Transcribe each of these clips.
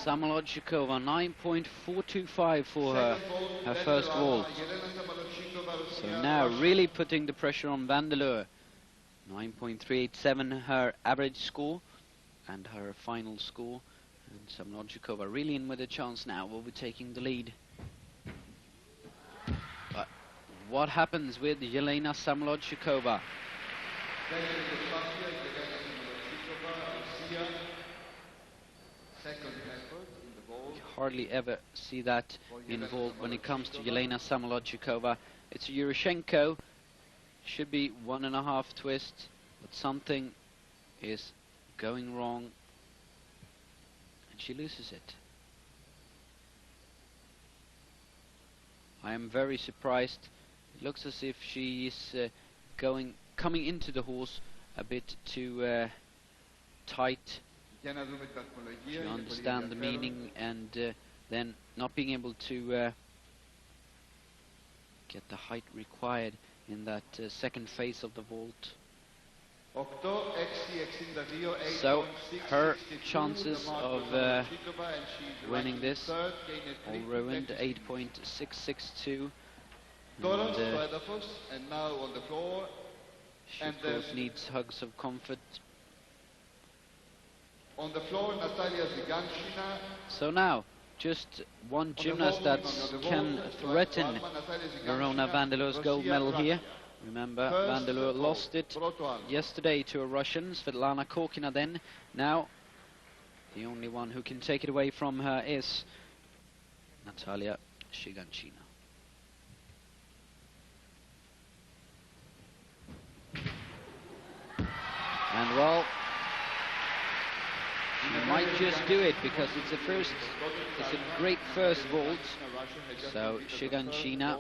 Samolodchikova, 9.425 for her first vault. So now really putting the pressure on Vandeleur. 9.387 her average score and her final score. And Samolodchikova really in with a chance now, overtaking the lead. But what happens with Jelena Samolodchikova? You hardly ever see that involved when it comes to Jelena Samolodchikova. It's Yuroshenko. Should be 1.5 twists, but something is going wrong and she loses it. I am very surprised. It looks as if she is coming into the horse a bit too tight. You understand the meaning, and then not being able to get the height required in that second phase of the vault. So her chances of winning this all ruined. 8.662. And now on the floor. She of course needs hugs of comfort. On the floor, Natalia Ziganshina. So now, just one gymnast that can threaten Verona Vandeleur's gold medal here. Remember, Vandeleur lost it yesterday to a Russian, Svetlana Korkina then. Now, the only one who can take it away from her is Natalia Ziganshina. And well, she might just do it because it's a great first vault. So Ziganshina,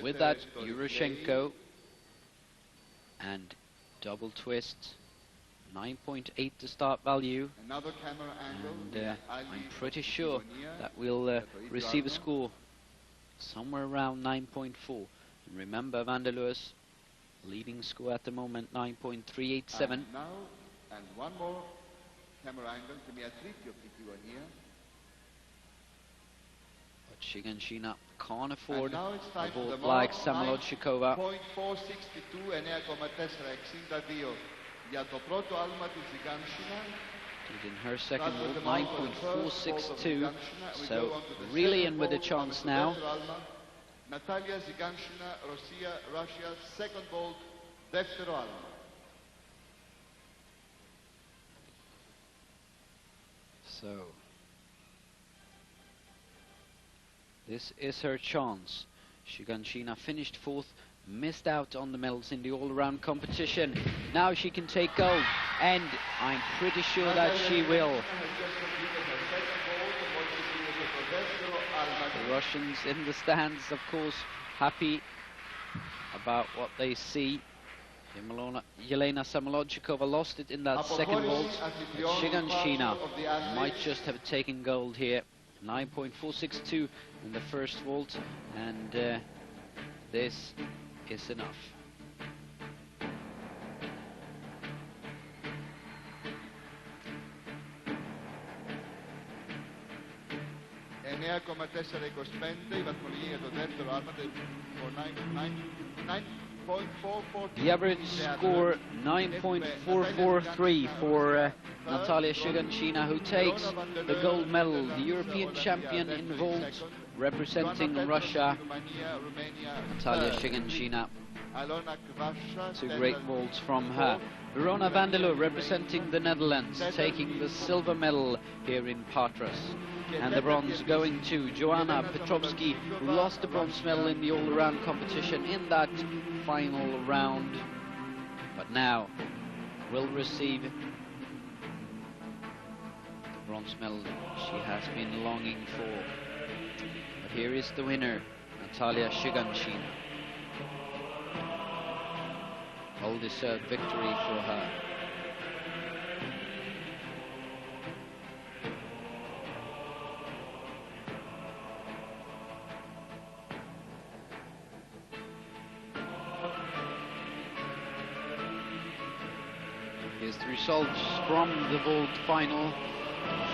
with that Yuroshenko and double twist, 9.8 the start value, and I'm pretty sure that we'll receive a score somewhere around 9.4. And remember, Vandeleur's leading score at the moment, 9.387. And one more camera angle. But Ziganshina can't afford a vault like Samolodchikova. 0.462 Did in her second vault 9.462. So really in with a chance now. Natalia Ziganshina, Russia's second vault, δεύτερο άλμα. So this is her chance. Ziganshina finished fourth, missed out on the medals in the all-around competition. Now she can take gold, and I'm pretty sure that she will. The Russians in the stands, of course, happy about what they see. Jelena Samolodchikova lost it in that second vault. Ziganshina might just have taken gold here. 9.462 in the first vault, and this is enough. The average score 9.443 for Natalia Ziganshina, who takes the gold medal, the European champion in vault, representing Russia. Natalia Ziganshina, two great vaults from her. Verona Vandeleur representing the Netherlands, taking the silver medal here in Patras. And the bronze going to Joanna Petrovsky, who lost the bronze medal in the all-around competition in that final round, but now will receive the bronze medal she has been longing for. But here is the winner, Natalia Ziganshina. Well-deserved victory for her. Here's the results from the vault final.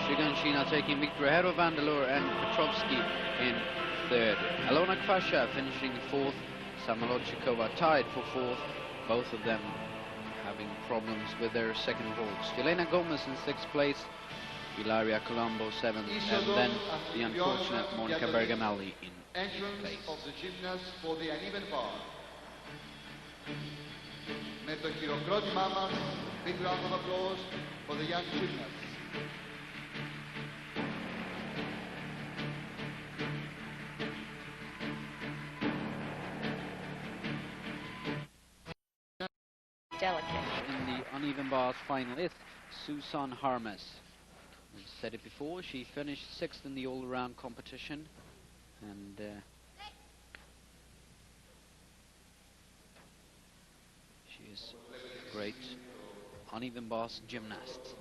Shiganshina taking victory ahead of Vandeleur and Petrovsky in third. Alona Kvasha finishing fourth. Samolodchikova tied for fourth. Both of them having problems with their second vaults. Elena Gomez in sixth place. Ilaria Colombo seventh. And then the unfortunate Monica Bergamelli in eighth place. Of the gymnasts for the uneven bar. Με το χειροκρότημά μας, big round of applause for the young gymnasts. Delicate. In the uneven bars finalist, Susan Harmes. We've said it before, she finished sixth in the all-around competition, and she is a great uneven bars gymnast.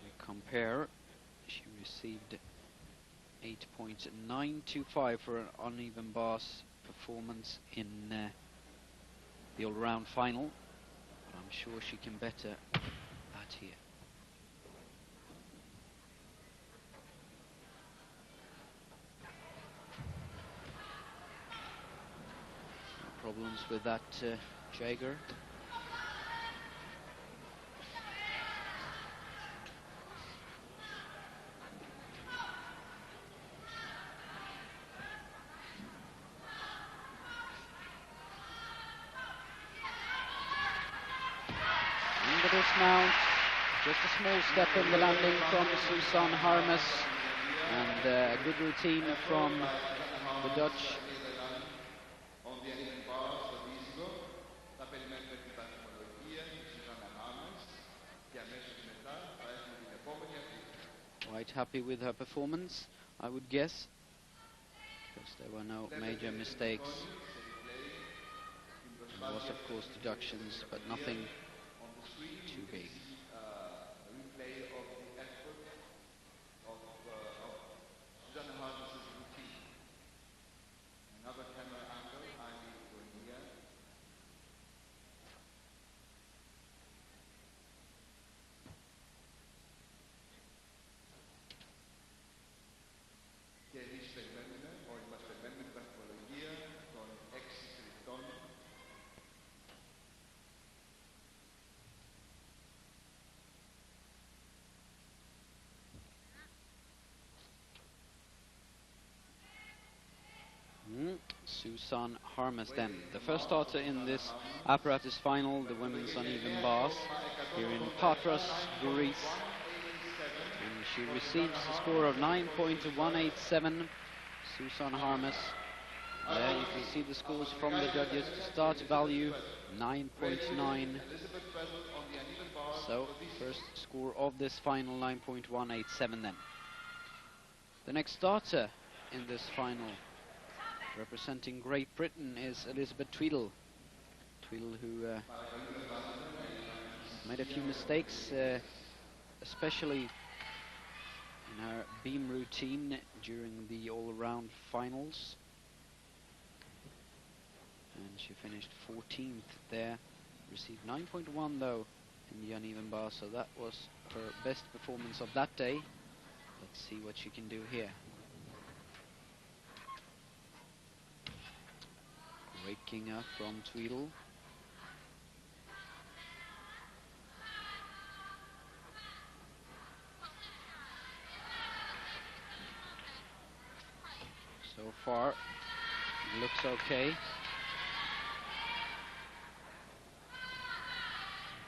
We compare. She received 8.925 for an uneven bars performance in the all-round final, but I'm sure she can better that here. No problems with that, Jager. Dismount, just a small step in the landing from Susan Harmes, and a good routine from the Dutch. Quite happy with her performance, I would guess, because there were no major mistakes. There was of course deductions, but nothing too big. Replay of the effort of Susanne Harmes' routine. Another camera angle, Ivy Gornia. Και εμείς περιμένουμε, όλοι μας περιμένουμε την βαθμολογία των 6 κριτών. Susan Harmes then, the first starter in this Apparatus final, the women's uneven bars, here in Patras, Greece. And she receives a score of 9.187. Susan Harmes. There you can see the scores from the judges. Start value 9.9. So first score of this final 9.187 then. The next starter in this final, representing Great Britain, is Elizabeth Tweedle. Tweedle, who made a few mistakes, especially in her beam routine during the all-around finals. And she finished 14th there, received 9.1 though in the uneven bar, so that was her best performance of that day. Let's see what she can do here. Great kinger from Tweedle. So far, it looks okay.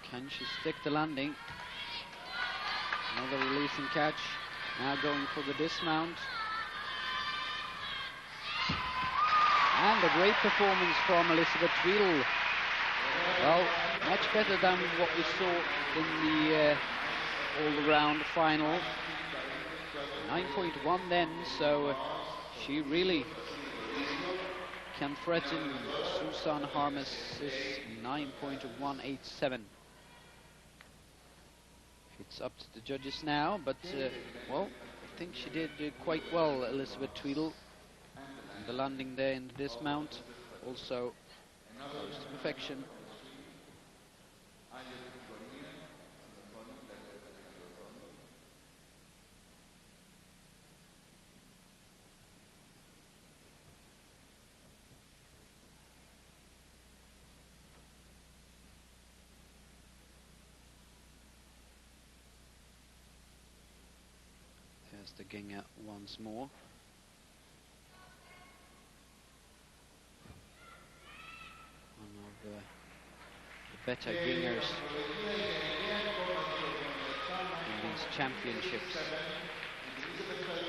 Can she stick the landing? Another release and catch. Now going for the dismount. And a great performance from Elizabeth Tweedle. Well, much better than what we saw in the all-around final. 9.1 then, so she really can threaten Susan Harmes' 9.187. It's up to the judges now, but well, I think she did quite well, Elizabeth Tweedle. the landing there in the dismount, also close to perfection. There's the Ginger once more. One of the better Gingers in these championships.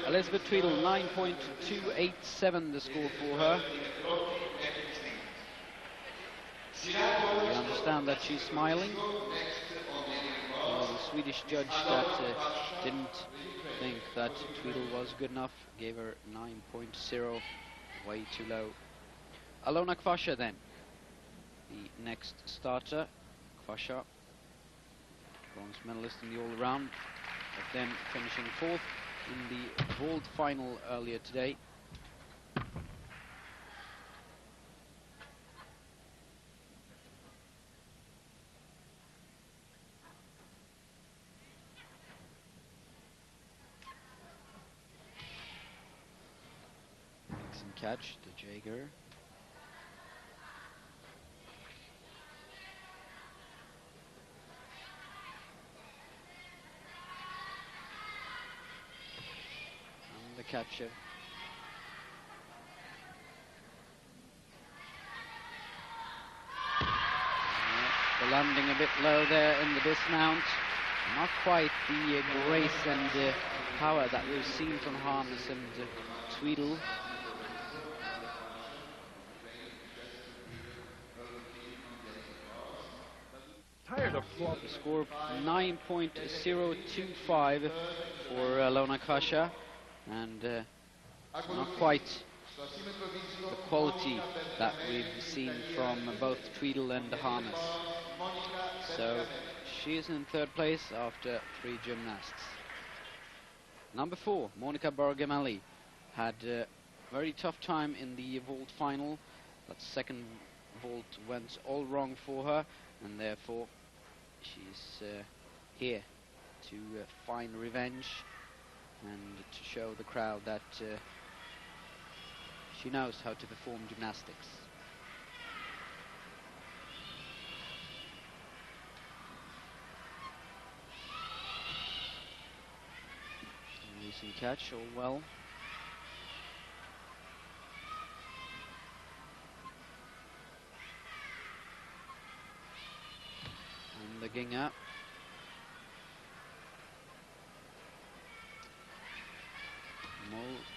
Elizabeth Tweedle, 9.287 the score for her. We understand that she's smiling. The Swedish judge that didn't think that Tweedle was good enough gave her 9.0, way too low. Alona Kvasha then, the next starter. Kvasha, bronze medalist in the all-around, but then finishing fourth in the vault final earlier today. Makes him catch the Jaeger. The catcher. The landing a bit low there in the dismount. Not quite the grace and power that we've seen from Harness and Tweedle. Tired of flop. The score 9.025 for Alona Kvasha, and not quite the quality that we've seen from both Tweedle and Harness. So she is in third place after 3 gymnasts. Number 4, Monica Bergamelli, had a very tough time in the vault final. That second vault went all wrong for her, and therefore she's here to find revenge and to show the crowd that she knows how to perform gymnastics. Releasing catch, all well. And the Ginger.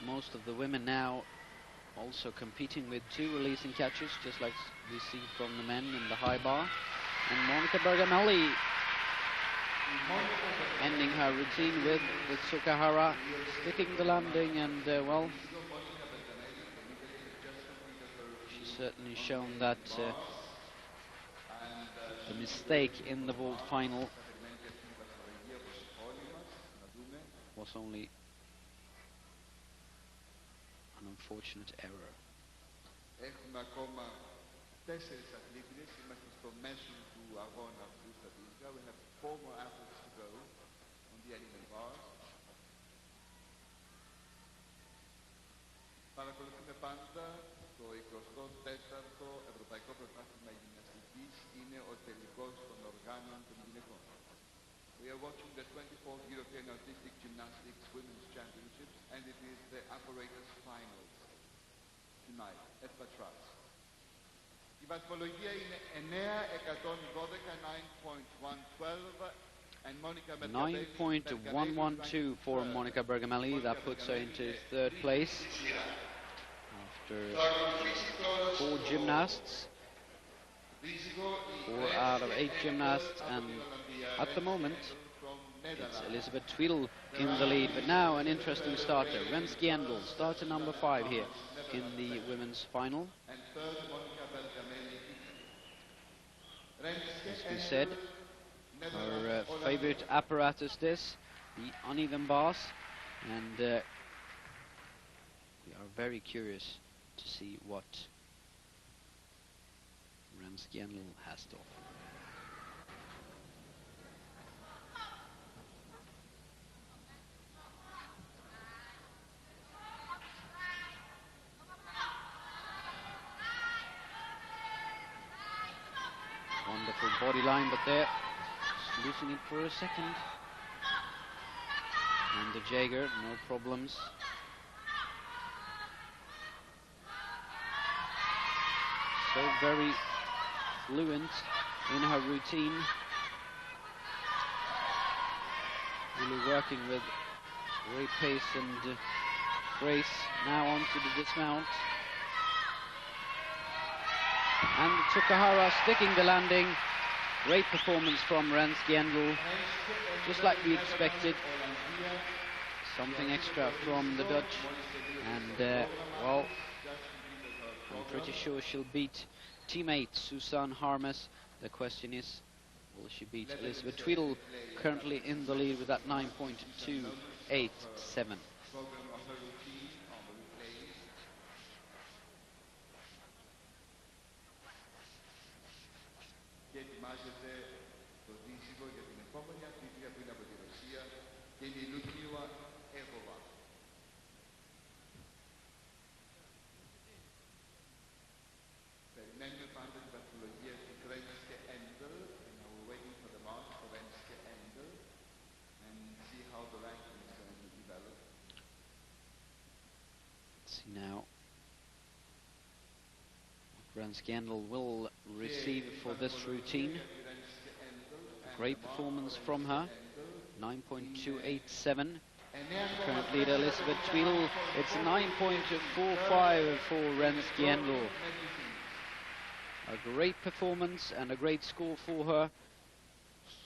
Most of the women now also competing with 2 releasing catches, just like we see from the men in the high bar. And Monica Bergamelli ending her routine with Sukahara, sticking the landing, and well, she's certainly shown that the mistake in the vault final was only an unfortunate error. Έχουμε ακόμα 4 αθλήτριες, είμαστε στο μέσο του αγώνα αυτού στα δίκτυα. We have 4 more athletes to go on the animal bars. Παρακολουθούμε πάντα το 24ο Ευρωπαϊκό Πρωτάθλημα Γυμναστικής, είναι ο τελικός των οργάνων των γυναικών. We are watching the 24th European Artistic Gymnastics Women's Championships, and it is the Apparatus finals tonight at Patras. Η βαθμολογία είναι 9.112 and Monica Bergamelli 9.112 for Monica Bergamelli. That puts her into third place after 4 gymnasts. 4 out of 8 gymnasts, and at the moment it's Elizabeth Tweedle in the lead. But now an interesting starter, Renski Endel, starter number 5 here in the women's final. As we said, her favorite apparatus this, the uneven bars, and we are very curious to see what Ramsgienl has to offer. Wonderful body line, but there, just losing it for a second. And the Jaeger, no problems. So very fluent in her routine. Really working with great pace and grace. Now onto the dismount. And Tsukahara sticking the landing. Great performance from Ramsgienl, just like we expected. Something extra from the Dutch, and well, I'm pretty sure she'll beat teammate Susanne Harmes. The question is, will she beat Elizabeth Tweedle, currently in the lead with that 9.287. See now what Ramsgienl will receive for this routine. Great performance from her, 9.287. Current leader Elizabeth Tweedle, it's 9.45 for Ramsgienl. A great performance and a great score for her.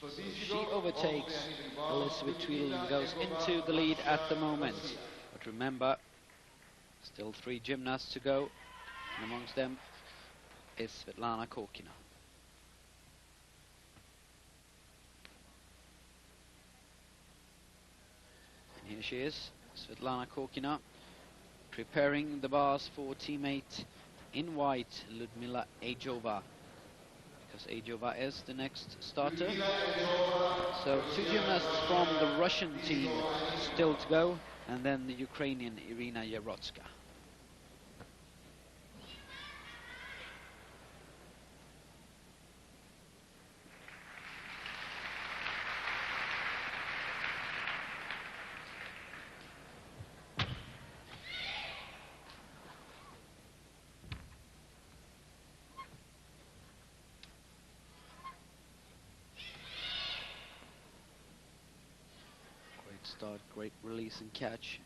So she overtakes Elizabeth Tweedle and goes into the lead at the moment. But remember, still 3 gymnasts to go, and amongst them is Svetlana Korkina. And here she is, Svetlana Korkina, preparing the bars for teammate in white, Ludmila Ejova, because Ejova is the next starter. So 2 gymnasts from the Russian team still to go, and then the Ukrainian Irina Yarotska. Start, great release and catch.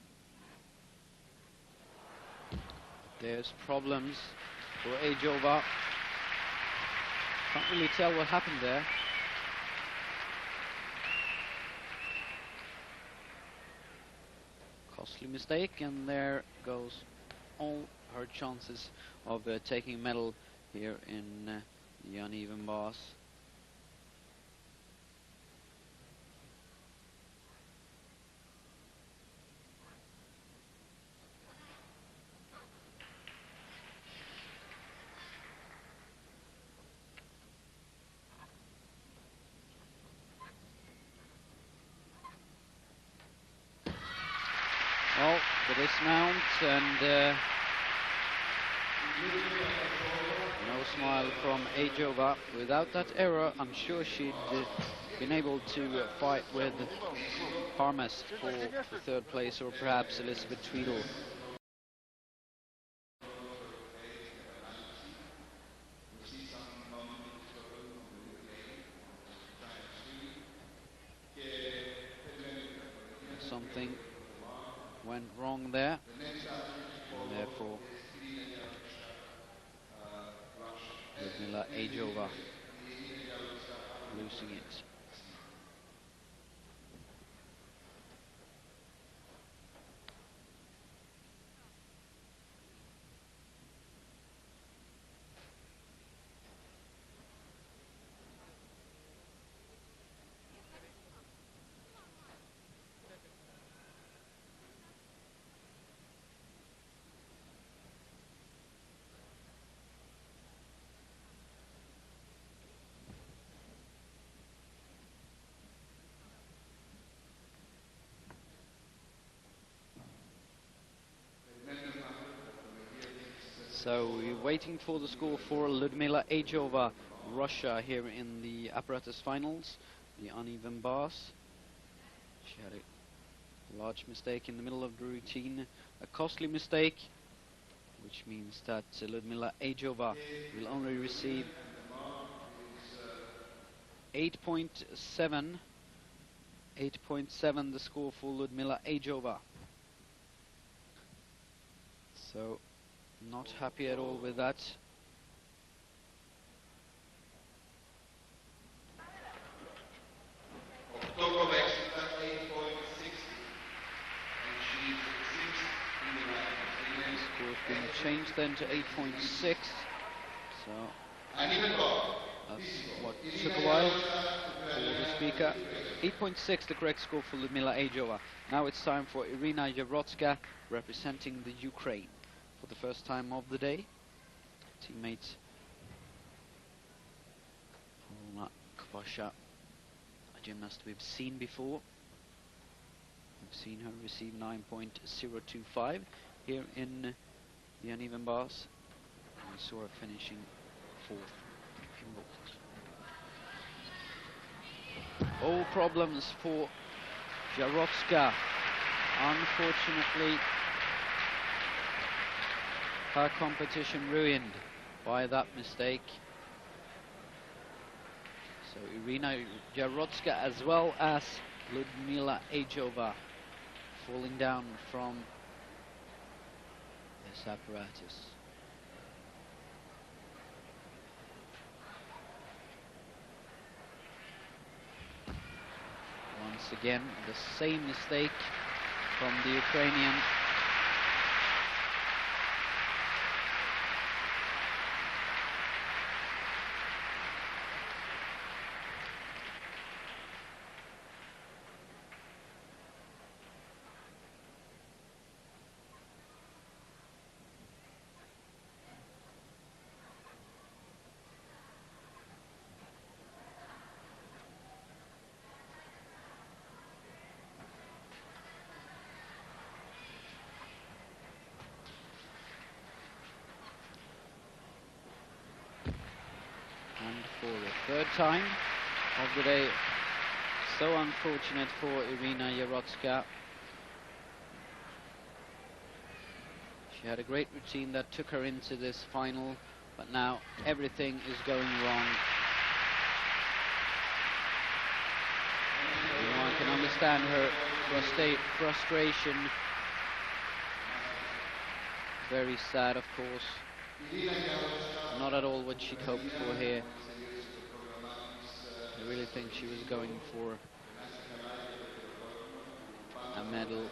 There's problems for Ejova. Can't really tell what happened there. Costly mistake, and there goes all her chances of taking medal here in the uneven bars. Well, the dismount and no smile from Ejova. Without that error, I'm sure she'd been able to fight with Harmes for the 3rd place, or perhaps Elizabeth Tweedle. Something went wrong there, and therefore Ludmila Ejova losing it. So we're waiting for the score for Ludmila Ajova, Russia, here in the Apparatus finals, the uneven bars. She had a large mistake in the middle of the routine, a costly mistake, which means that Ludmila Ajova will only receive 8.7. 8.7 the score for Ludmila Ajova. So not happy at all with that. The score's been changed then to 8.6. So that's what took a while for the speaker. 8.6 the correct score for Ludmila Ajova. Now it's time for Irina Yavrotska representing the Ukraine for the first time of the day. Teammate Paula Kvasha, a gymnast we've seen before. We've seen her receive 9.025 here in the uneven bars. We saw her finishing 4th in vault. All problems for Jarovska. Unfortunately, her competition ruined by that mistake. So Irina Jarovska as well as Ludmila Ajova falling down from this apparatus. Once again, the same mistake from the Ukrainian. For the third time of the day. So unfortunate for Irina Yavrotska. She had a great routine that took her into this final, but now everything is going wrong. You know, I can understand her frustration. Very sad, of course. Not at all what she'd hoped for here. I really think she was going for a medal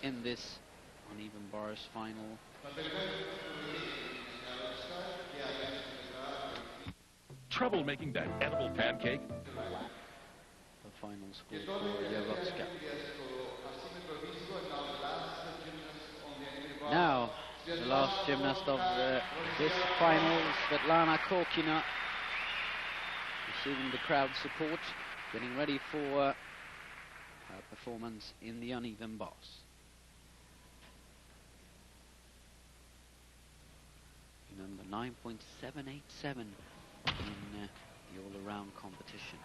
in this uneven bars final. Trouble making that edible pancake? The final score for Yavrotska. Now, the last gymnast of this final, Svetlana Korkina, receiving the crowd support, getting ready for her performance in the uneven bars. Remember, 9.787 in the all-around competition.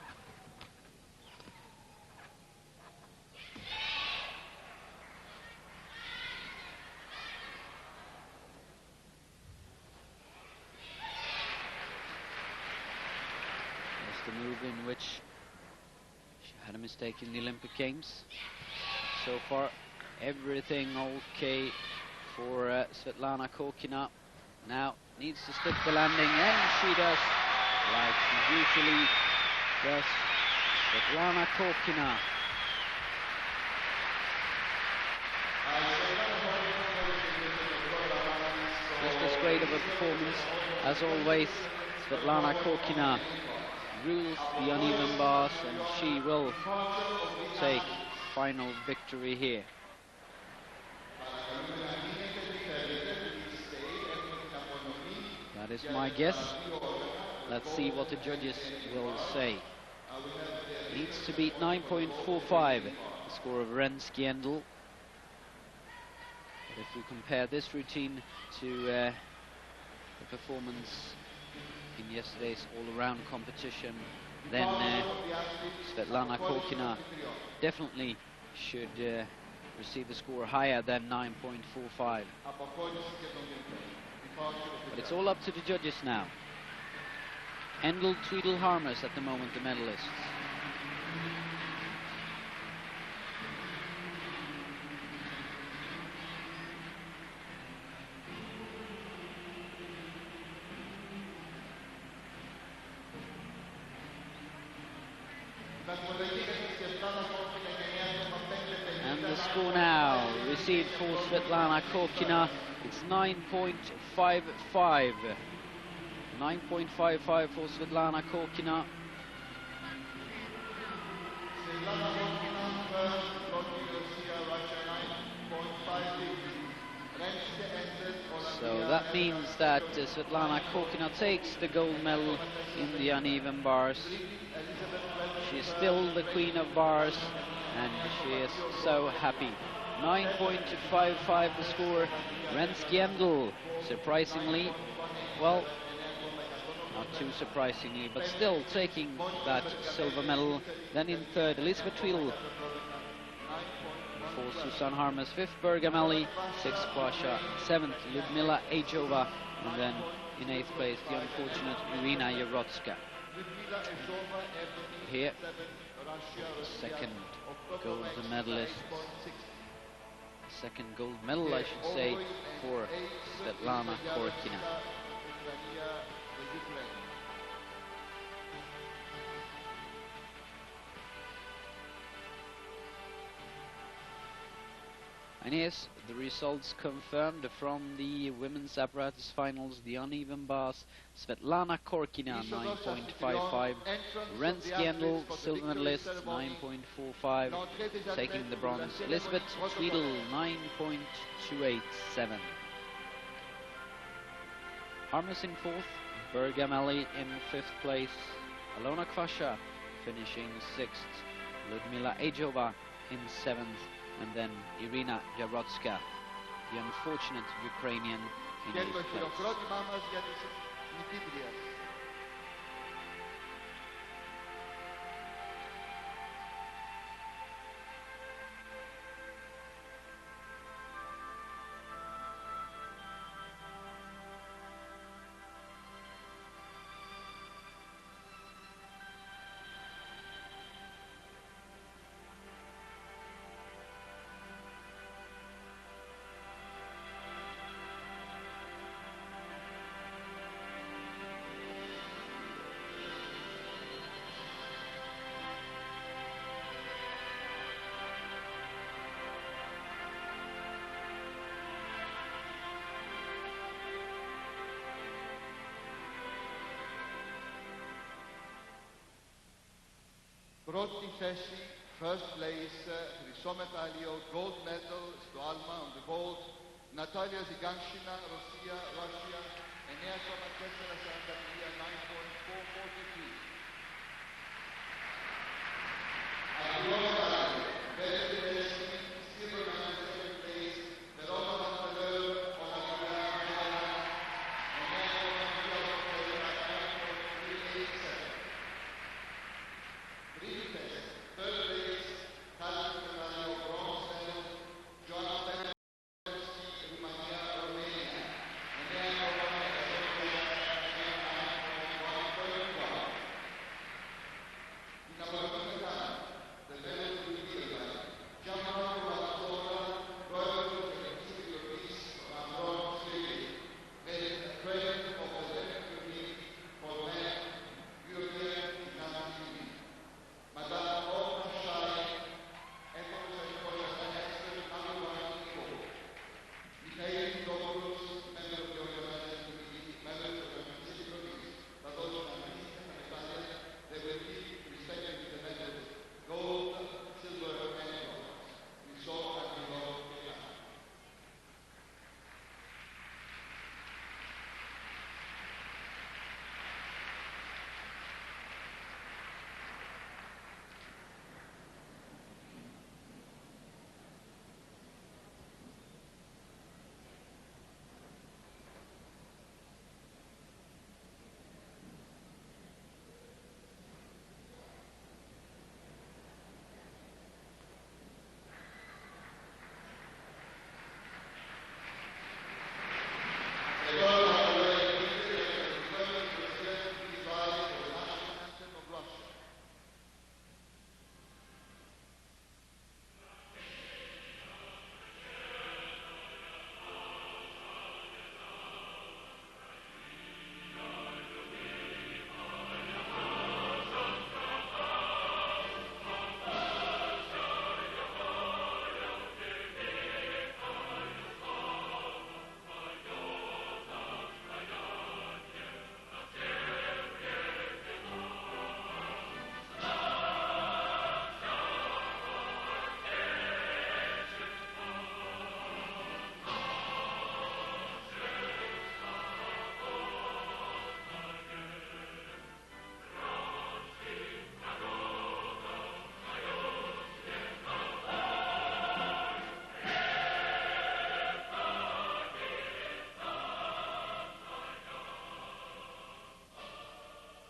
The move in which she had a mistake in the Olympic Games. So far, everything okay for Svetlana Korkina. Now needs to stick the landing, and she does, like she usually does. Svetlana Korkina. Just as great of a performance as always. Svetlana Korkina rules the uneven bars, and she will take final victory here. That is my guess. Let's see what the judges will say. Needs to beat 9.45, the score of Renski Endel. But if we compare this routine to performance in yesterday's all-around competition, then Svetlana Korkina definitely should receive a score higher than 9.45. But it's all up to the judges now. Endel, Tweedle, Harmers at the moment the medalists. And the score now received for Svetlana Korkina, it's 9.55. 9.55 for Svetlana Korkina. So that means that Svetlana Korkina takes the gold medal in the uneven bars. She's still the queen of bars, and she is so happy. 9.55 the score. Endel, surprisingly, well, not too surprisingly, but still taking that silver medal. Then in third, Elizabeth Tweedle. Fourth, Susanne Harmers. Fifth, Bergamelli. Sixth, Pasha. Seventh, Ludmila Ejova. And then in eighth place, the unfortunate Irina Yarodska. Here, second gold medalist. Second gold medal, I should say, for Svetlana Korkina. And yes, the results confirmed from the women's apparatus finals, the uneven bars. Svetlana Korkina 9.55, Endel, silver medalist 9.45, taking the bronze. Elizabeth Tweedle 9.287. Harmers in fourth, Bergamelli in fifth place, Alona Kvasha finishing sixth, Ludmila Ejova in seventh, and then Irina Yarodska, the unfortunate Ukrainian, in eighth place. Πρώτη θέση, first place, χρυσό μετάλλιο, gold medal στο άλμα on the gold, Natalia Ziganshina, Russia, 9.443, 9.443.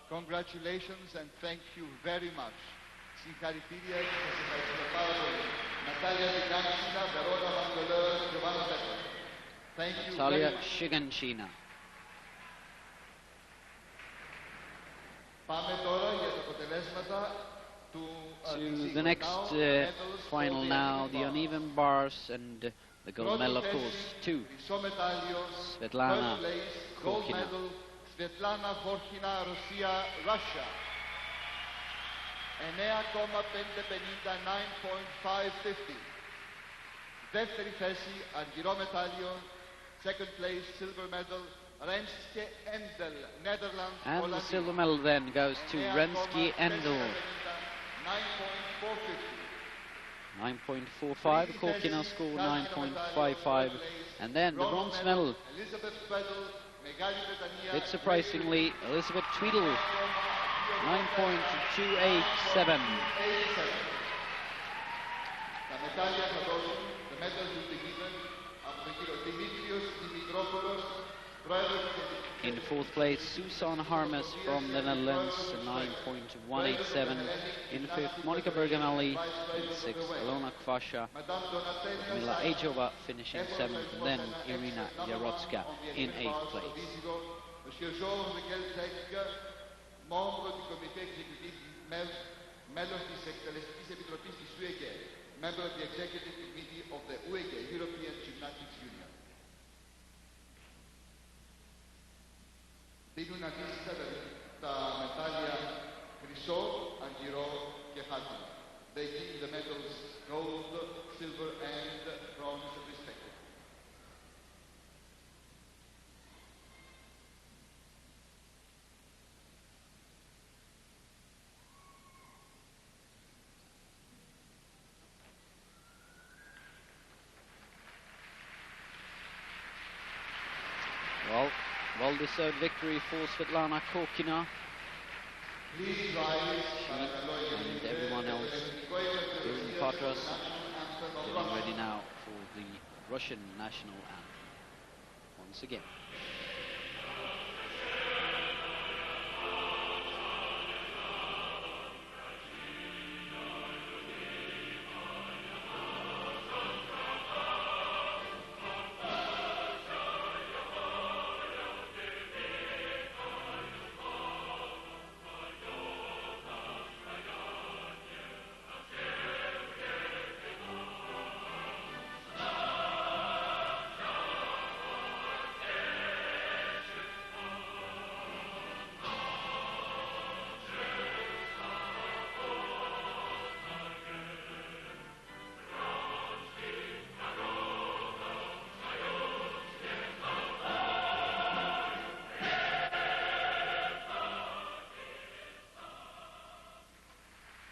Congratulations and thank you very much. Συγχαρητήρια και σας ευχαριστούμε πάρα πολύ. Natalia Shiganshina, Verona Vandoleur, Giovanna Petras. Thank you Natalia very much. Shiganshina. Πάμε τώρα για τα αποτελέσματα του To the next final now, the uneven bars and the gold medal, of course, to Svetlana Khorkina. Svetlana Khorkina, Russia, Russia. 9,550. Δεύτερη θέση, αργυρό μετάλλιο. Second place, silver medal, Renske Endel, Netherlands. And the silver medal then goes to Renske Endel. 9.450. 9.45, Khorkina scored 9.55, and then the bronze medal, a bit surprisingly, Elizabeth Tweedle, 9.287. Τα μετάλλια θα δώσουν, the medals will be given από τον κύριο Δημήτριος Δημητρόπουλος, πρόεδρος της In fourth place, Susan Harmes from the Netherlands, 9.187. In fifth, Monica Bergamelli. In sixth, Alona Kvasha. Mila Ejova finishing seventh, and then Irina Yarotska in eighth place. Monsieur Georges Kelzek, membre du comité exécutif, mέλος της εκτελεστικής επιτροπής της UEG, member of the executive committee of the UEG, European Gymnastics Union. Δίνουν αντίστοιχα τα μετάλλια χρυσό, αργυρό και χάλκινο. They give the medals gold, silver and bronze respectively. Well, well-deserved victory for Svetlana Khorkina. She and everyone else here in Patras getting ready now for the Russian national anthem once again.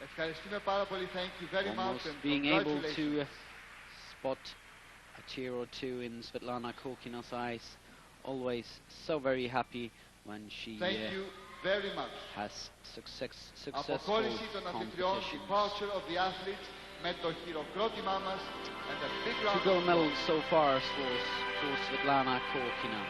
Ευχαριστούμε πάρα πολύ. Thank you very much. Almost And being able congratulations. to spot a tear or two in Svetlana Khorkina's eyes. Always so very happy when she Thank you very much. has successful Αποχώρηση των αθλητριών, competitions. departure of the athletes, με το χειροκρότημά μας and a big round Two gold of medals so far for Svetlana Khorkina.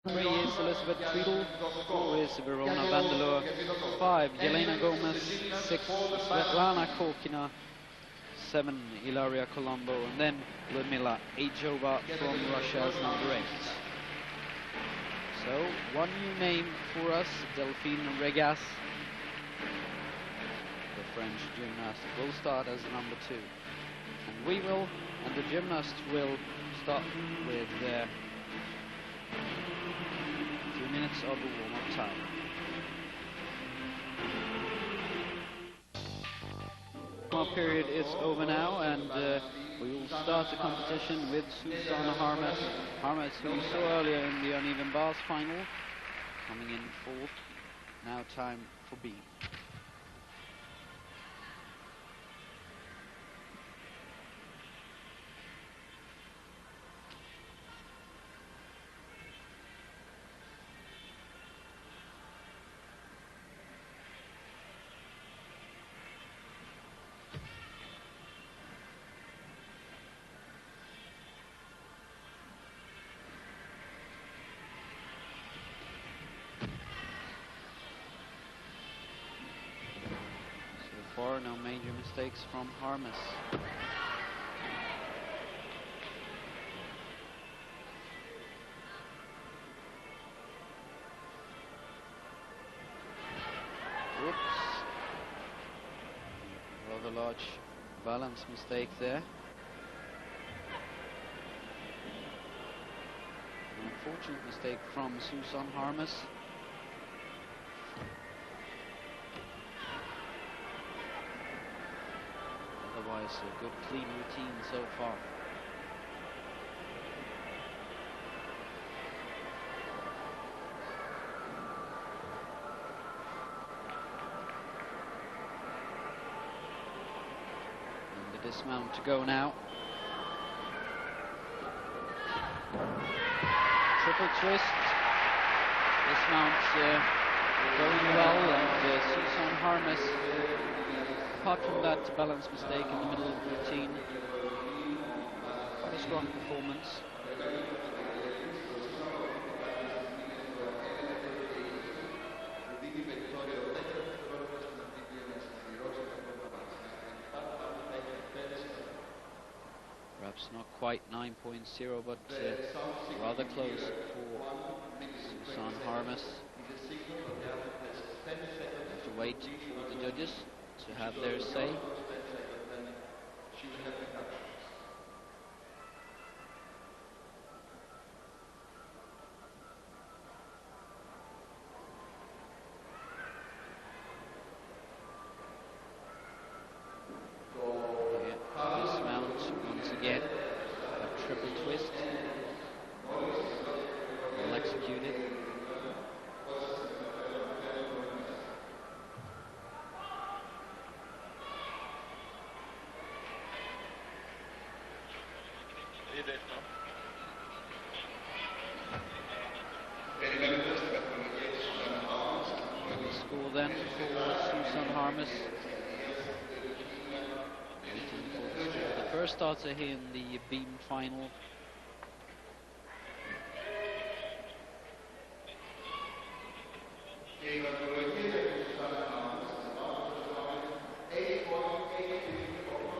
Three is Elizabeth Tweedle, four is Verona Vandalur, five Yelena Gomez, six Svetlana Khorkina, seven Ilaria Colombo, and then Ludmila Ejova from Russia as number 8. So, one new name for us, Delphine Regas, the French gymnast, will start as number 2. And the gymnast will start with 2 minutes of the warm-up time. Warm-up period is over now, and we will start the competition with Susanna Harmes. Harmes, who we saw earlier in the uneven bars final, coming in fourth. Now time for B. far, no major mistakes from Harmes. Whoops. Rather large balance mistake there. An unfortunate mistake from Susan Harmes. Otherwise, a good clean routine so far. Dismount to go now. Triple twist. Dismount going well, and Susan Harmes, apart from that balance mistake in the middle of the routine, quite a strong performance. Perhaps not quite 9.0, but rather close for Susan Harmes. Have to wait for the judges to have their say. Score then for Susan Harmes. The first starter here in the beam final.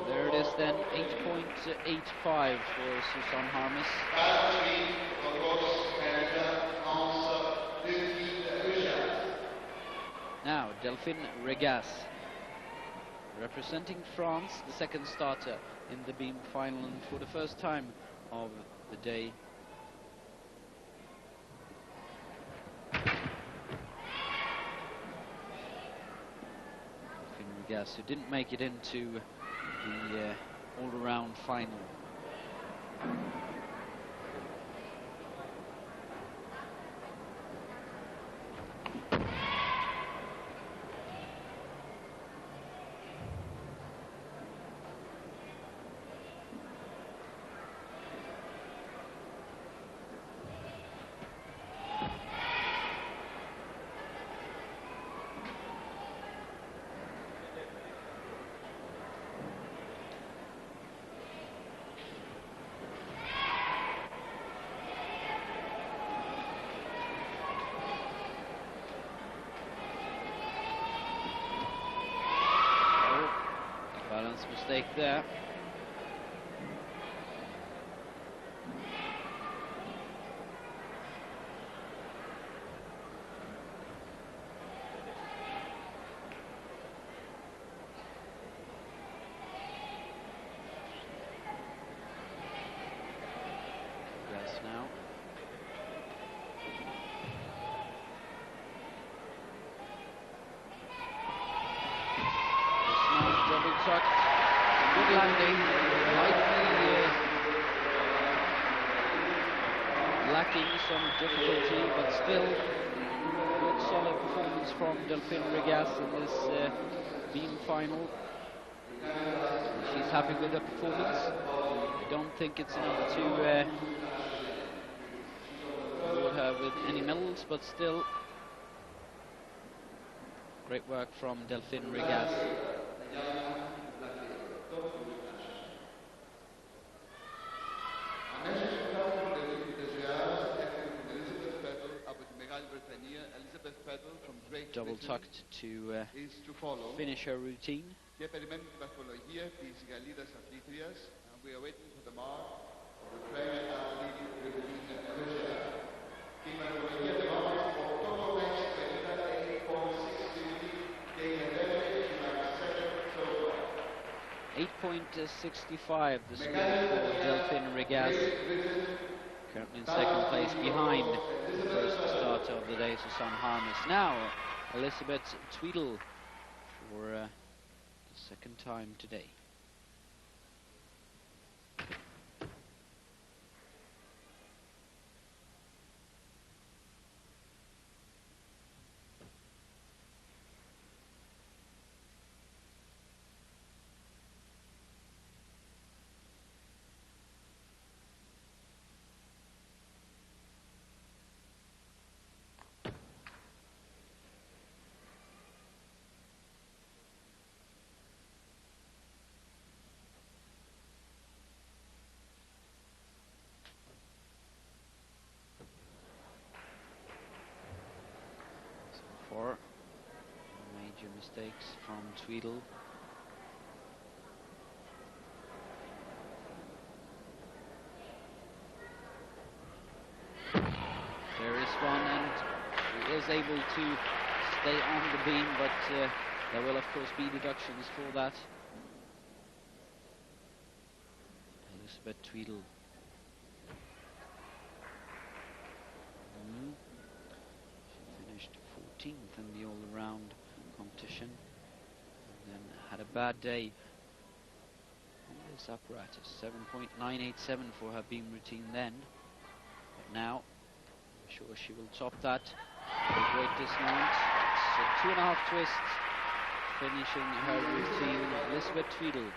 There it is then, 8.85 for Susan Harmes. Now, Delphine Regas, representing France, the second starter in the beam final, and for the first time of the day. Delphine Regas, who didn't make it into the all-around final. Mistake there. Yes, now. Dismount, double tuck. Good landing, lightly lacking some difficulty, but still good solid performance from Delphine Regas in this beam final. She's happy with her performance. I don't think it's enough to reward her with any medals, but still great work from Delphine Regas. Lithuania, Elizabeth Pedal from Great double Britain tucked to is to follow. finish her routine. Και περιμένει την βαθμολογία της Γαλλίδας αθλήτριας. And we are waiting for the mark of the French athlete Christine Roger. Η βαθμολογία της Γαλλίδας 8 μέτρες 58.63 και η ελεύθερη 8.65 the score for Delphine Regas, currently in second place behind the first starter of the day, Susanne Harness. Now Elizabeth Tweedle for the second time today. Four major mistakes from Tweedle. There is one, and he is able to stay on the beam, but there will of course be deductions for that. Elizabeth Tweedle. Finished 14th in the all-around competition, and then had a bad day on this apparatus. 7.987 for her beam routine then, but now I'm sure she will top that with a great dismount. So 2.5 twists finishing her routine. Elizabeth Tweedle.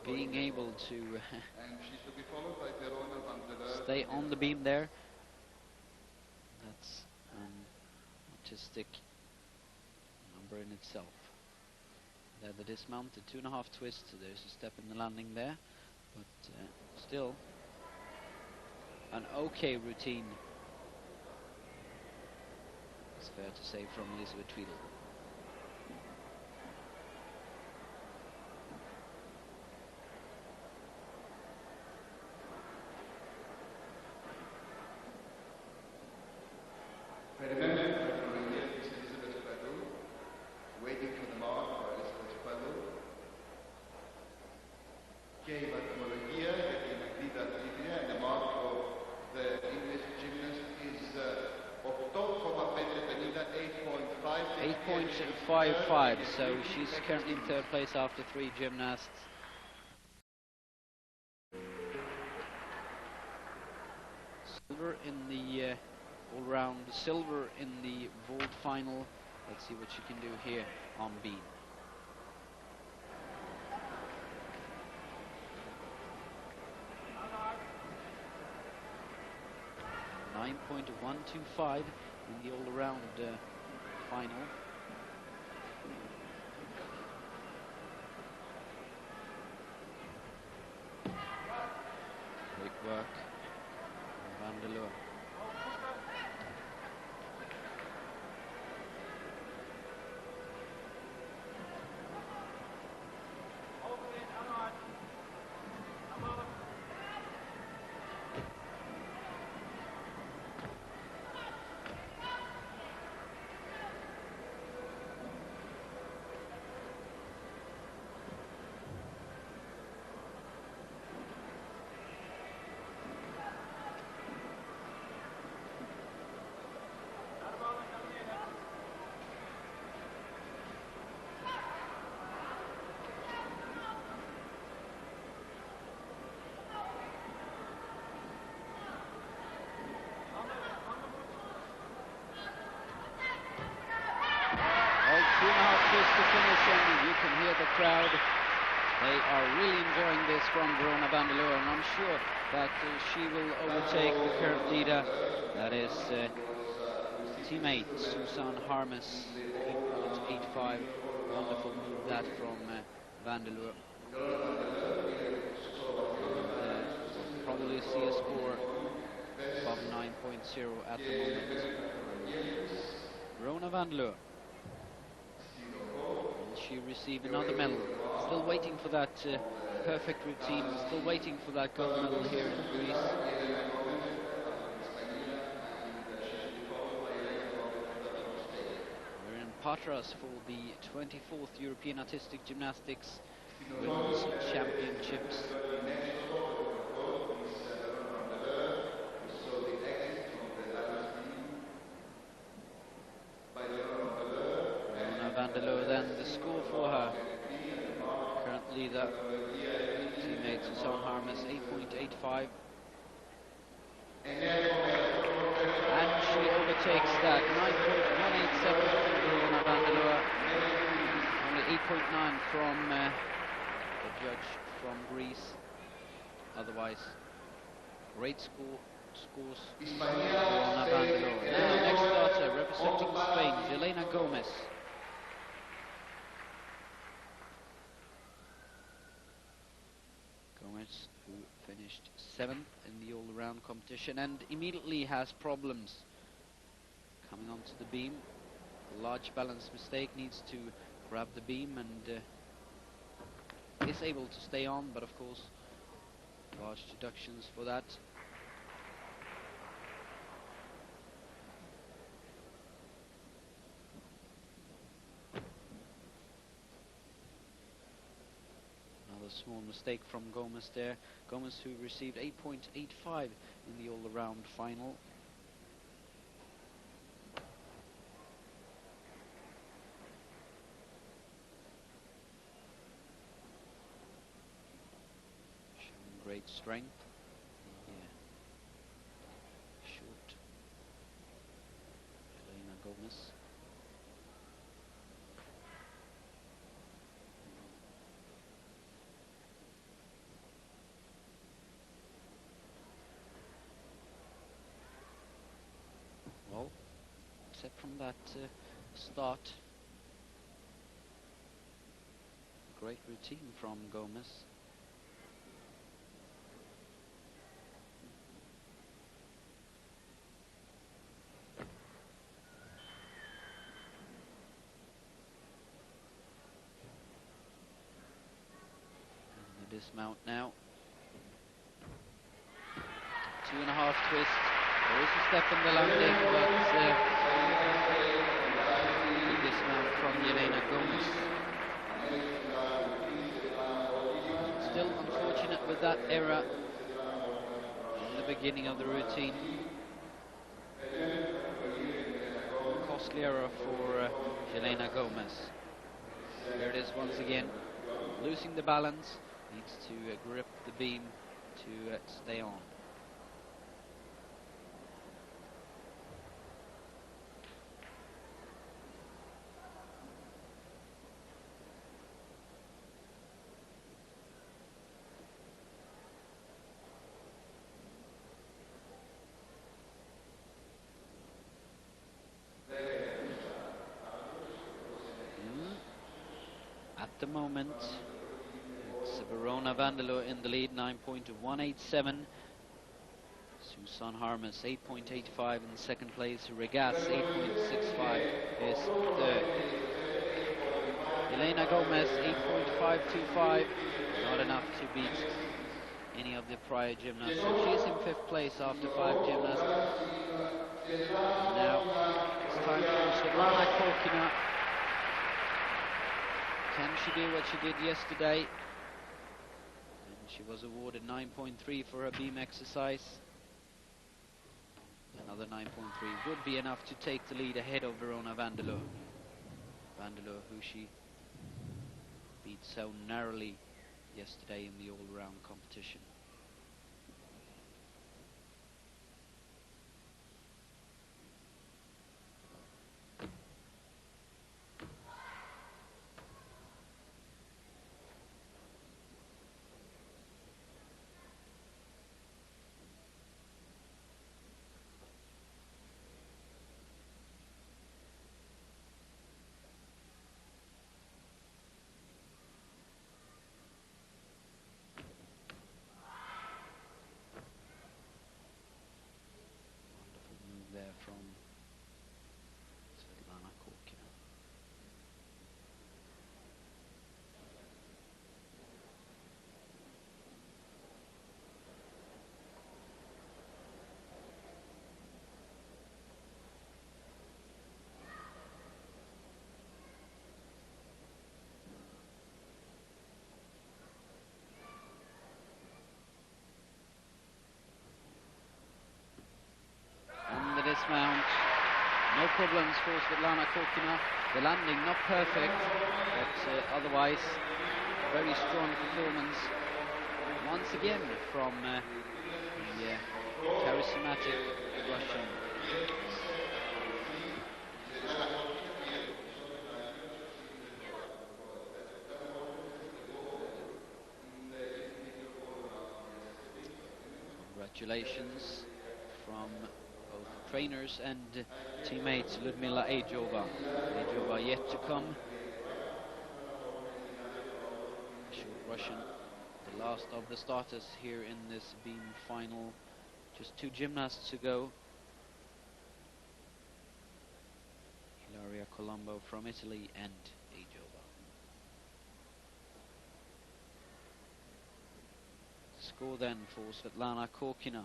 Being able to stay on the beam there, that's an artistic number in itself. There the dismount, the 2.5 twists, there's a step in the landing there, but still an okay routine, it's fair to say, from Elizabeth Tweedle. Waiting for the mark for Elizabeth Pedal. Και η βαθμολογία για την Αγγλίδα αθλήτρια, and the mark for the English gymnast is 8.55, so she's currently in third place after 3 gymnasts. Silver in the all-round, silver in the vault final. Let's see what she can do here on beam. .125 in the all-around final. Great work, Van der Leeuwen. To finish, and you can hear the crowd They are really enjoying this from Verona Vandeleur, and I'm sure that she will overtake the current leader. That is teammate Susanne Harmes, 8.85. Wonderful move that from Vandeleur. Probably see a score above 9.0 at the moment. Verona Vandeleur. Will she receive another medal? Still waiting for that perfect routine, still waiting for that gold medal here in Greece. We're in Patras for the 24th European Artistic Gymnastics Women's Championships. Verona Vandeleur then, the score for her. Currently the teammate Susanne Harmes, 8.85. And she overtakes that, 9.187 from Verona Vandeleur. Only 8.9 from the judge from Greece. Otherwise, great scores. Verona Vandeleur. Now, next starter, representing Spain, Jelena Gomez. Gomez, who finished 7th in the all-around competition and immediately has problems coming onto the beam. A large balance mistake, needs to grab the beam and is able to stay on, but of course large deductions for that. Another small mistake from Gomez there. Gomez, who received 8.85 in the all-around final. Showing great strength. Yeah. Short Jelena Gomez. Well, except from that start, great routine from Gomez. And the dismount now. 2.5 twist. There is a step in the landing, but the dismount from Jelena Gomez. Still unfortunate with that error in the beginning of the routine. Costly error for Jelena Gomez. Here it is once again. Losing the balance, needs to grip the beam to stay on. At the moment, it's Verona Vandeleur in the lead, 9.187. Susanne Harmes, 8.85 in second place. Regas, 8.65 is third. Jelena Gomez, 8.525. Not enough to beat any of the prior gymnasts. She is in 5th place after 5 gymnasts. And now it's time for Svetlana Korkina. Can she do what she did yesterday? And she was awarded 9.3 for her beam exercise. Another 9.3 would be enough to take the lead ahead of Verona Vandeleur. Vandeleur, who she beat so narrowly yesterday in the all-round competition. dismount. No problems for Svetlana Korkina. The landing not perfect, but otherwise very strong performance once again from the charismatic Russian. Congratulations from both trainers and teammates. Ludmila Ejova. Ejova yet to come. Short Russian, the last of the starters here in this beam final. Just 2 gymnasts to go. Ilaria Colombo from Italy and Ejova. Score then for Svetlana Korkina.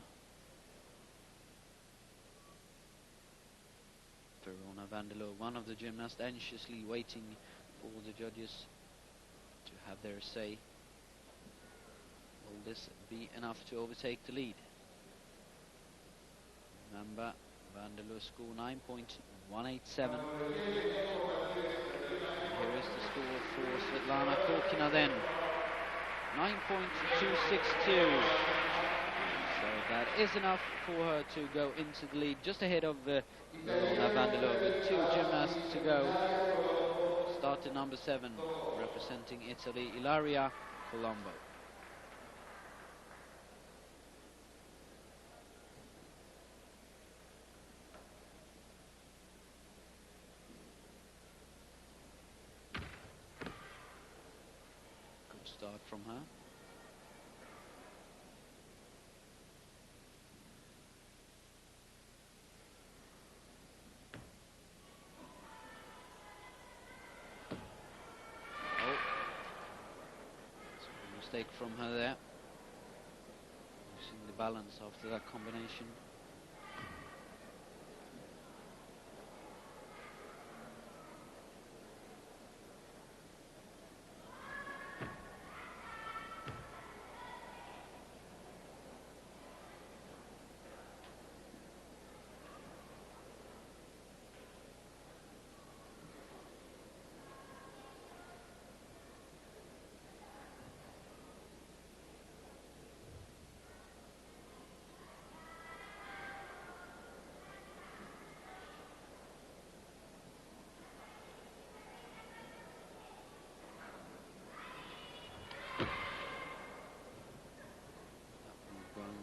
Verona Vanderloo, one of the gymnasts, anxiously waiting for the judges to have their say. Will this be enough to overtake the lead? Remember, Vanderloo score 9.187. Here is the score for Svetlana Korkina then. 9.262. So that is enough for her to go into the lead, just ahead of Verona Vanderloo with 2 gymnasts to go. Starter number 7, representing Italy, Ilaria Colombo. Good start from her. Mistake from her there. Losing the balance after that combination.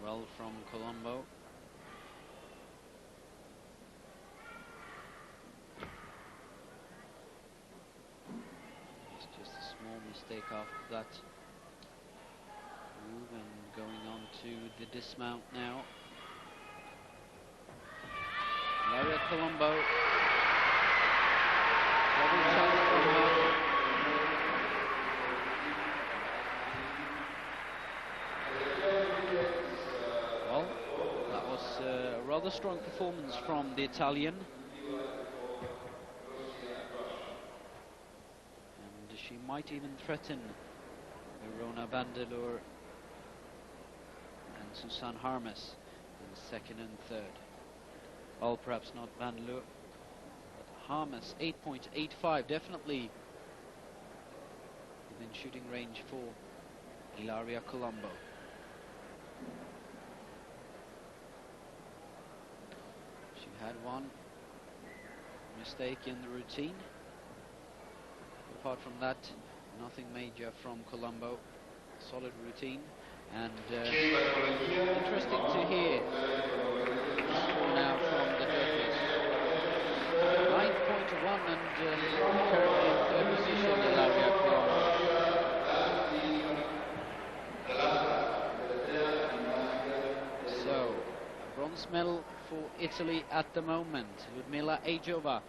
Well from Colombo. It's just a small mistake after that move, and going on to the dismount now. Ilaria Colombo. Double challenge from her. A rather strong performance from the Italian, and she might even threaten Verona Vanderloo and Susanne Harmes in 2nd and 3rd. Well, perhaps not Vanderloo, but Harmes 8.85, definitely within shooting range for Ilaria Colombo. Had one mistake in the routine. Apart from that, nothing major from Colombo. Solid routine, and interesting to hear the score now from the judges. 9.1 and currently in 3rd position, Ilaria Colombo. So, a bronze medal for Italy at the moment. Ludmila Ejova,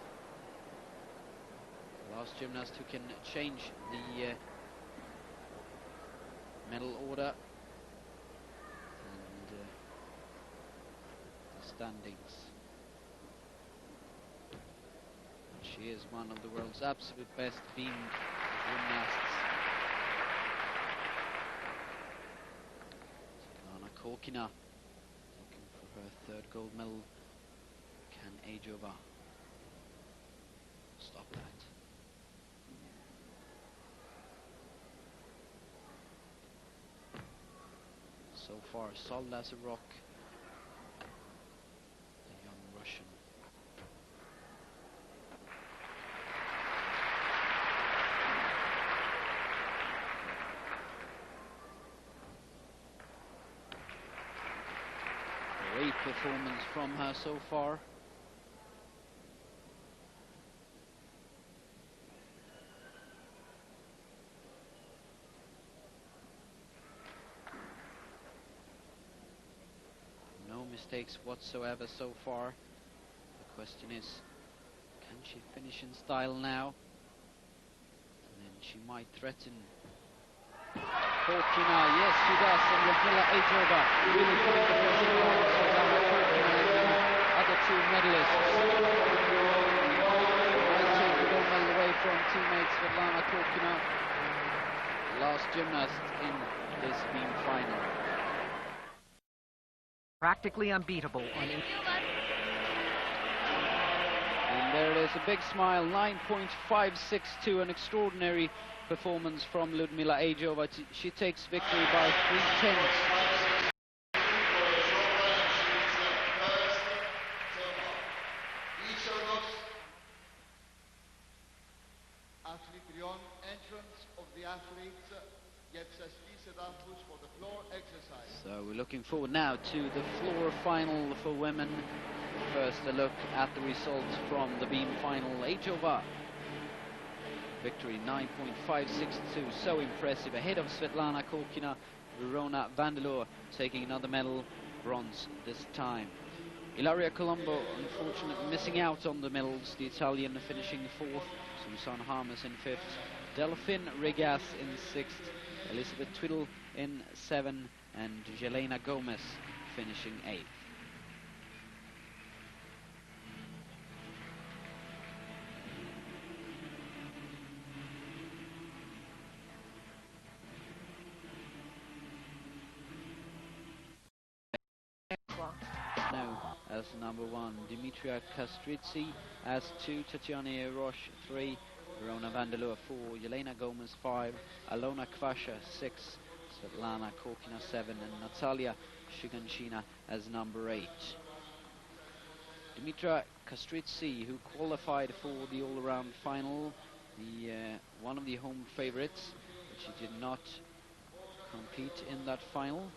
the last gymnast who can change the medal order and the standings. And she is one of the world's absolute best beam gymnasts. Svetlana Korkina, her 3rd gold medal. Can Ajova. Stop that. So far, solid as a rock, the young Russian. Great performance from her so far. No mistakes whatsoever so far. The question is, can she finish in style now? And then she might threaten Korkina. Yes, she does. And Ludmila Ajova really putting the pressure on Svetlana Korkina and the other two medalists. Might take the gold medal away from teammate Svetlana Korkina, last gymnast in this beam final. Practically unbeatable on each. And there it is, a big smile, 9.562, an extraordinary performance from Ludmila Ajova. She takes victory by 3/10. Entrance of the athletes gets for the floor exercise. So we're looking forward now to the floor final for women. First a look at the results from the beam final. Ajova victory 9.562, so impressive, ahead of Svetlana Korkina. Verona Vandeleur taking another medal, bronze this time. Ilaria Colombo, unfortunately missing out on the medals, the Italian finishing fourth, Susan Harmes in fifth, Delphine Regas in sixth, Elizabeth Twiddle in 7, and Jelena Gomez finishing 8th. No, as number 1, Dimitria Kastritsi, as 2, Tatiana Roche 3, Verona Vandeleur 4, Jelena Gomez 5, Alona Kvasha 6, Svetlana Korkina 7, and Natalia Shiganshina as number 8. Dimitra Kastritsi, who qualified for the all-around final, one of the home favorites, but she did not compete in that final.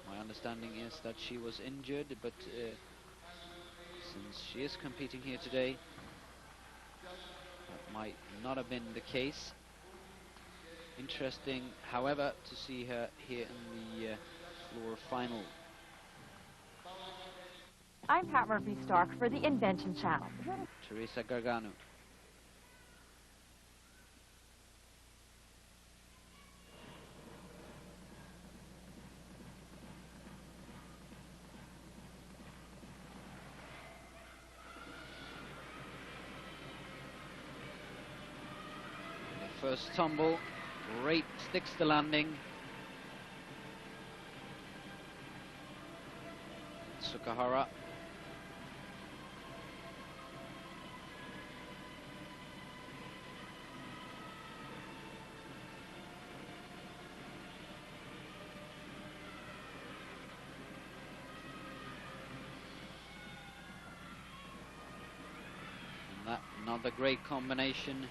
My understanding is that she was injured, but since she is competing here today, that might not have been the case. Interesting, however, to see her here in the floor final. I'm Pat Murphy-Stark for the Invention Channel. Teresa Gargano. First tumble, great, sticks the landing. Sukahara. And that, another great combination.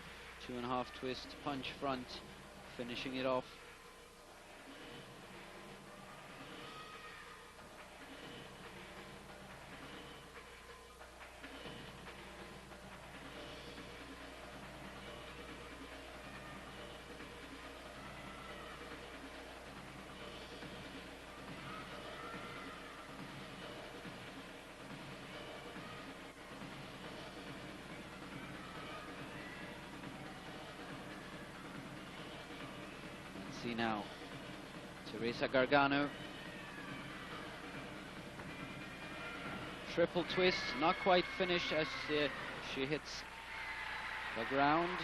2.5 twist, punch front, finishing it off. See now, Teresa Gargano. Triple twist, not quite finished as she hits the ground,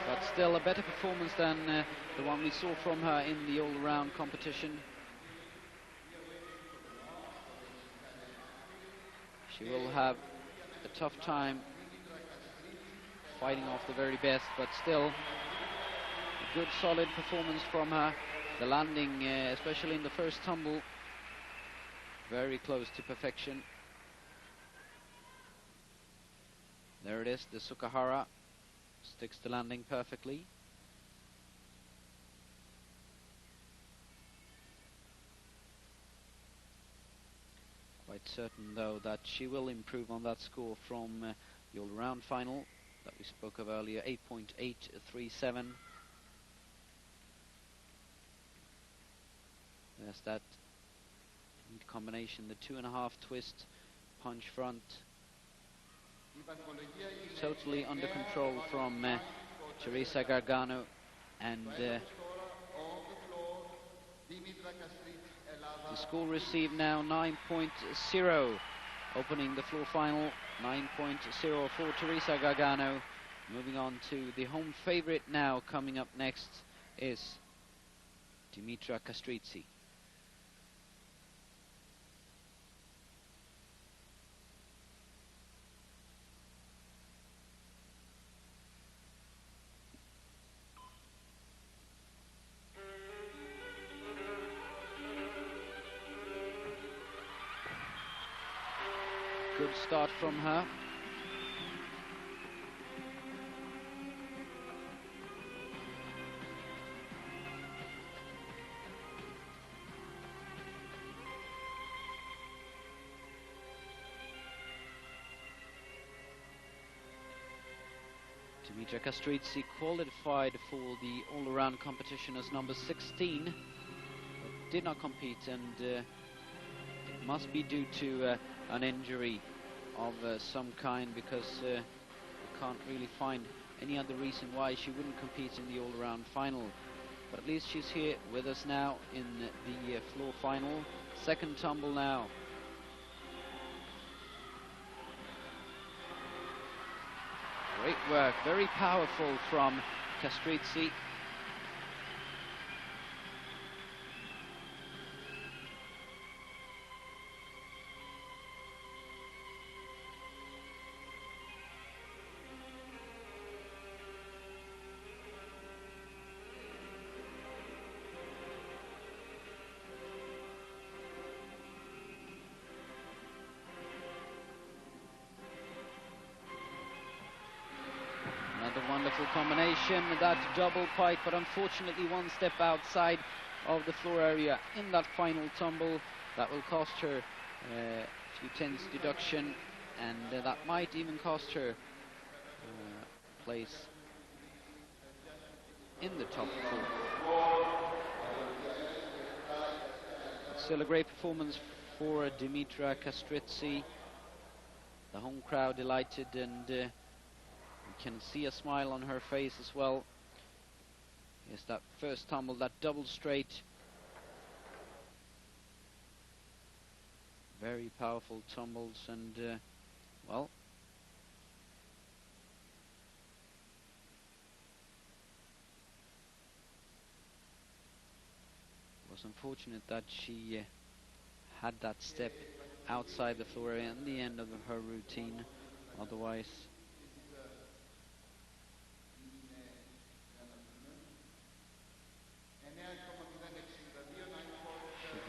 but still a better performance than the one we saw from her in the all-around competition. She will have a tough time fighting off the very best, but still a good solid performance from her. The landing, especially in the first tumble, very close to perfection. There it is, the Sukahara sticks the landing perfectly. Quite certain though that she will improve on that score from the all-round final that we spoke of earlier, 8.837. There's that neat combination, the 2.5 twist, punch front. Totally under control from Teresa Gargano, and the score received now 9.0, opening the floor final, 9.0 for Teresa Gargano. Moving on to the home favorite now. Coming up next is Dimitra Kastritsi. Good start from her. Dimitra Kastritsi qualified for the all-around competition as number 16, but did not compete, and it must be due to an injury of some kind, because I can't really find any other reason why she wouldn't compete in the all-around final. But at least she's here with us now in the floor final. Second tumble now. Great work, very powerful from Kastritsi. Wonderful combination, that double pike, but unfortunately one step outside of the floor area in that final tumble. That will cost her a few tenths deduction, and that might even cost her place in the top four. But still a great performance for Dimitra Kastritsi. The home crowd delighted, and can see a smile on her face as well. Yes, that first tumble, that double straight. Very powerful tumbles, and well, it was unfortunate that she had that step outside the floor area in the end of her routine. Otherwise,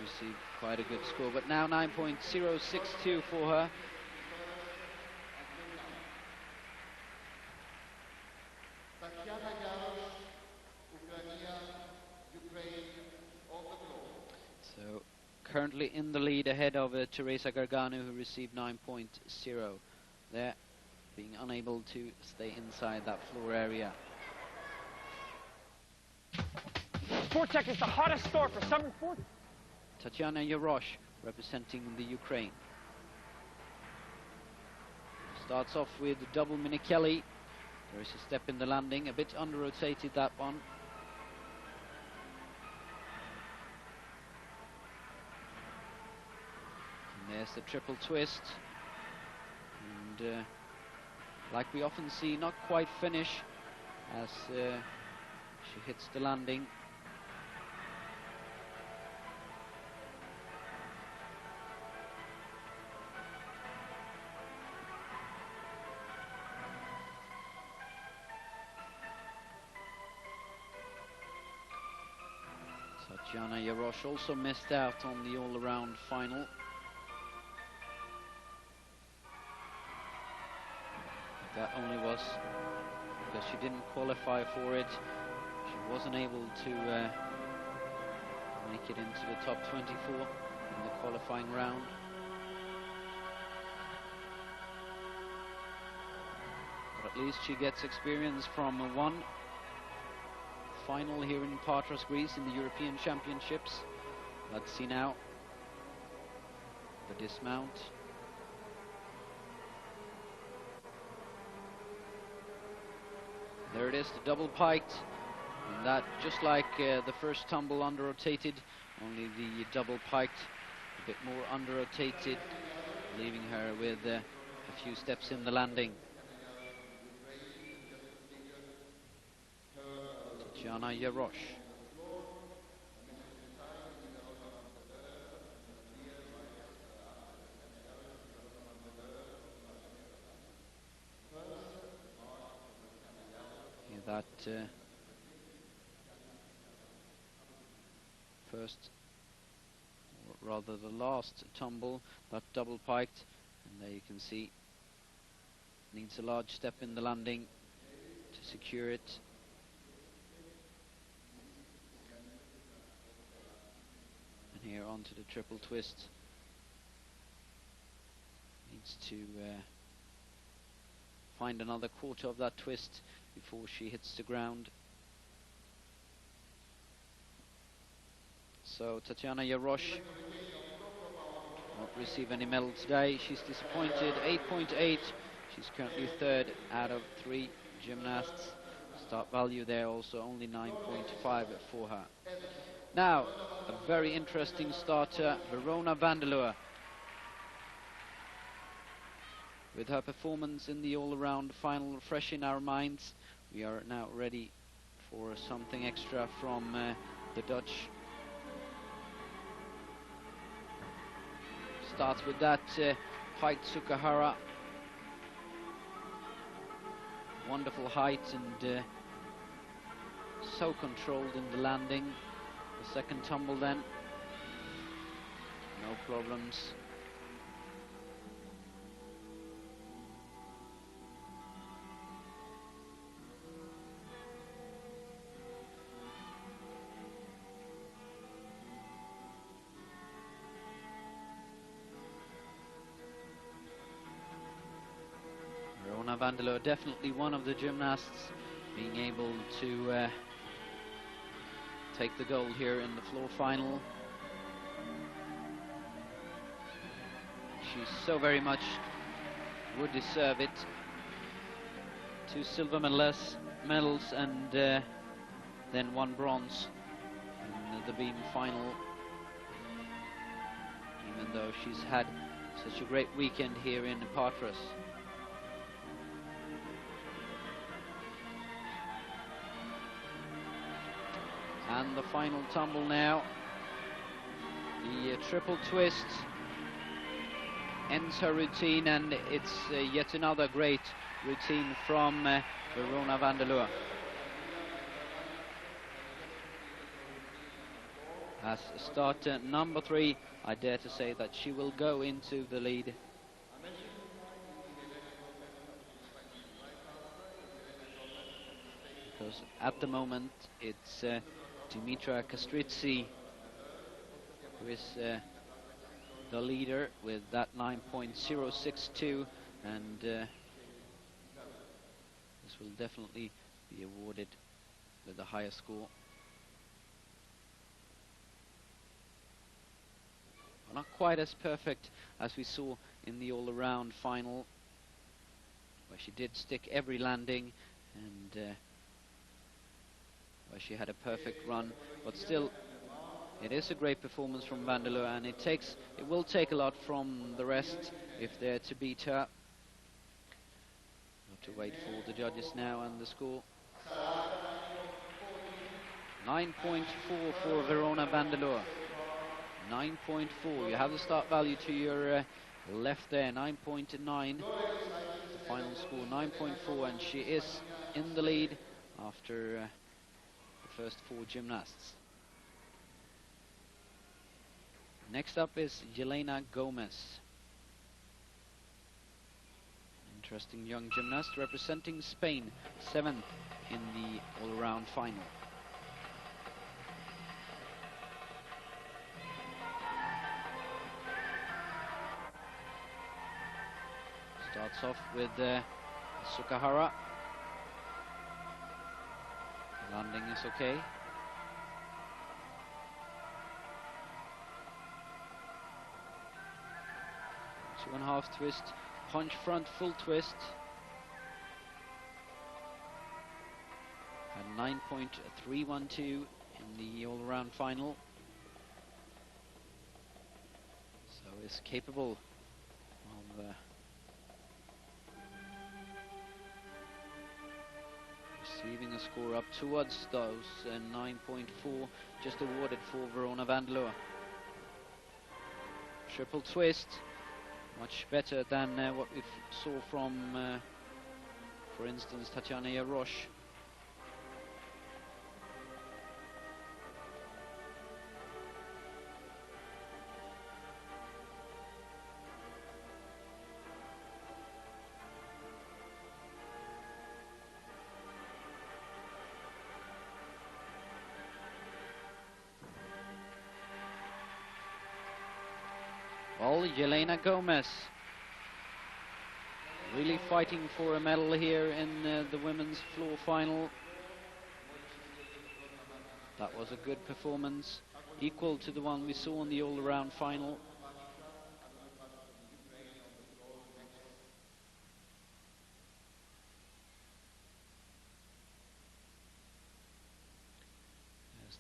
received quite a good score, but now 9.062 for her. So currently in the lead ahead of Teresa Gargano, who received 9.0 there, being unable to stay inside that floor area. Sport Tech is the hottest store for summer sports. Tatiana Yarosh representing the Ukraine. Starts off with double Minikeli. There is a step in the landing, a bit under-rotated that one. And there's the triple twist. And like we often see, not quite finish as she hits the landing. Tatiana Yarosh also missed out on the all-around final. That only was because she didn't qualify for it. She wasn't able to make it into the top 24 in the qualifying round. But at least she gets experience from one final here in Patras, Greece, in the European Championships. Let's see now the dismount. There it is, the double piked, and that just like the first tumble under rotated, only the double piked a bit more under rotated, leaving her with a few steps in the landing. Tatiana Yarosh. That first, or rather the last tumble, that double piked, and there you can see needs a large step in the landing to secure it. And here onto the triple twist, needs to find another quarter of that twist before she hits the ground. So Tatiana Yarosh won't receive any medal today. She's disappointed. 8.8. She's currently third out of 3 gymnasts. Start value there also only 9.5 for her. Now a very interesting starter, Verona Vandeleur. With her performance in the all-around final fresh in our minds, we are now ready for something extra from the Dutch. Starts with that piked Sukahara. Wonderful height and so controlled in the landing. The second tumble then, no problems. Verona Vandeleur, definitely one of the gymnasts being able to take the gold here in the floor final. She so very much would deserve it. 2 silver medals and then 1 bronze in the beam final. Even though she's had such a great weekend here in Patras. And the final tumble now. The triple twist ends her routine, and it's yet another great routine from Verona Vandeleur. As starter number 3, I dare to say that she will go into the lead. Because at the moment it's Dimitra Kastritsi who is the leader with that 9.062, and this will definitely be awarded with the higher score. Not quite as perfect as we saw in the all-around final, where she did stick every landing and where she had a perfect run, but still it is a great performance from Vandeleur, and it will take a lot from the rest if they're to beat her. Have to wait for the judges now and the score. 9.4 for Verona Vandeleur. 9.4. You have the start value to your left there. 9.9. The final score 9.4, and she is in the lead after the first 4 gymnasts. Next up is Yelena Gomez. Interesting young gymnast representing Spain, 7th in the all-around final. Starts off with Sukahara. Landing is okay. Two and a half twist, punch front, full twist. At 9.312 in the all-around final. So is capable of receiving a score up towards those 9.4 just awarded for Verona Vandeleur. Triple twist, much better than what we saw from, for instance, Tatiana Yarosh. Well, Yelena Gomez really fighting for a medal here in the women's floor final. That was a good performance, equal to the one we saw in the all-around final.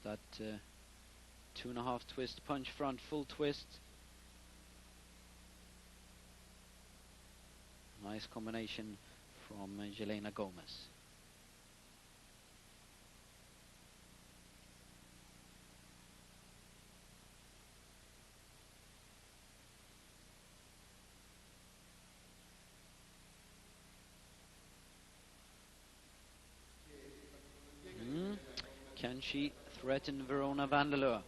There's that 2.5 twist, punch front, full twist. Nice combination from Yelena Gomez. Can she threaten Verona Vandeleur?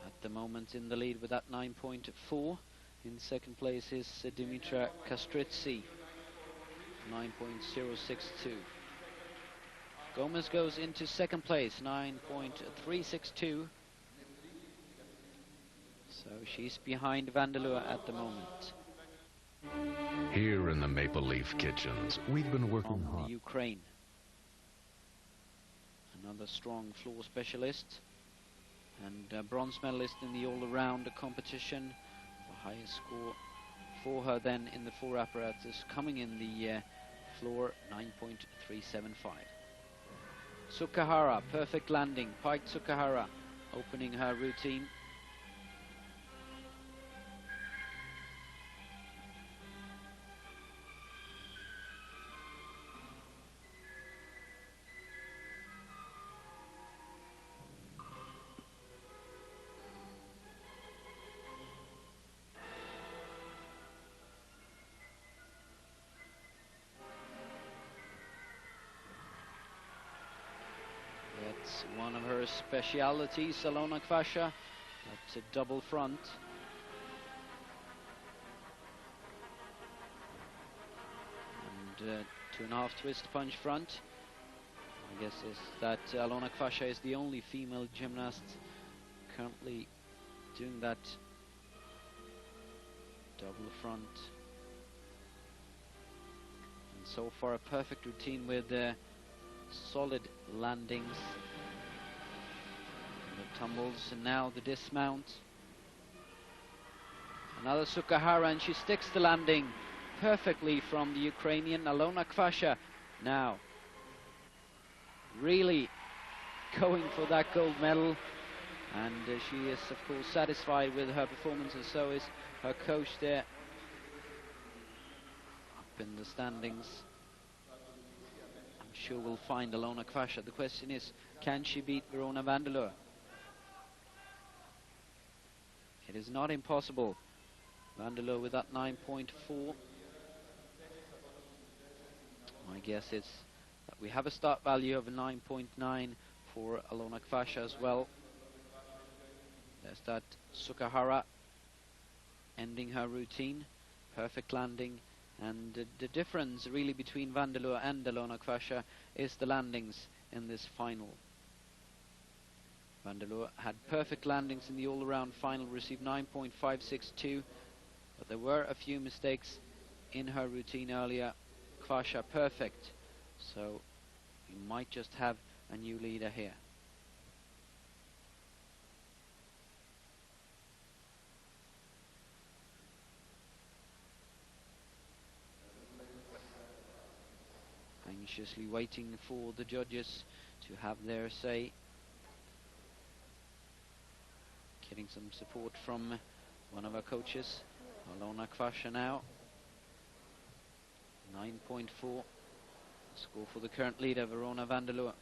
At the moment in the lead with that 9.4. In second place is Dimitra Kastritsi, 9.062. Gomez goes into second place, 9.362. So she's behind Vandeleur at the moment. Here in the Maple Leaf Kitchens, we've been working From hard. the Ukraine. Another strong floor specialist and bronze medalist in the all-around competition. The highest score for her then in the floor apparatus, coming in the floor, 9.375. Sukahara, perfect landing. Pike Sukahara opening her routine. That's one of her specialities, Alona Kvasha. That's a double front. And 2.5 twist punch front. I guess is that Alona Kvasha is the only female gymnast currently doing that double front. And so far a perfect routine with solid landings. The tumbles and now the dismount. Another Sukahara, and she sticks the landing perfectly from the Ukrainian Alona Kvasha. Now really going for that gold medal, and she is of course satisfied with her performance, and so is her coach there up in the standings. I'm sure we'll find Alona Kvasha. The question is, can she beat Verona Vandeleur? It is not impossible. Vandeleur with that 9.4. My guess is that we have a start value of a 9.9 for Alona Kvasha as well. There's that Sukahara ending her routine. Perfect landing. And the difference really between van der Loer and Ilona Kvasha is the landings in this final. Van der Loer had perfect landings in the all-around final, received 9.562, but there were a few mistakes in her routine earlier. Kvasha perfect, so we might just have a new leader here. Anxiously waiting for the judges to have their say. Getting some support from one of our coaches, Ilona Kvasha now. 9.4 score for the current leader, Verona van der Loer.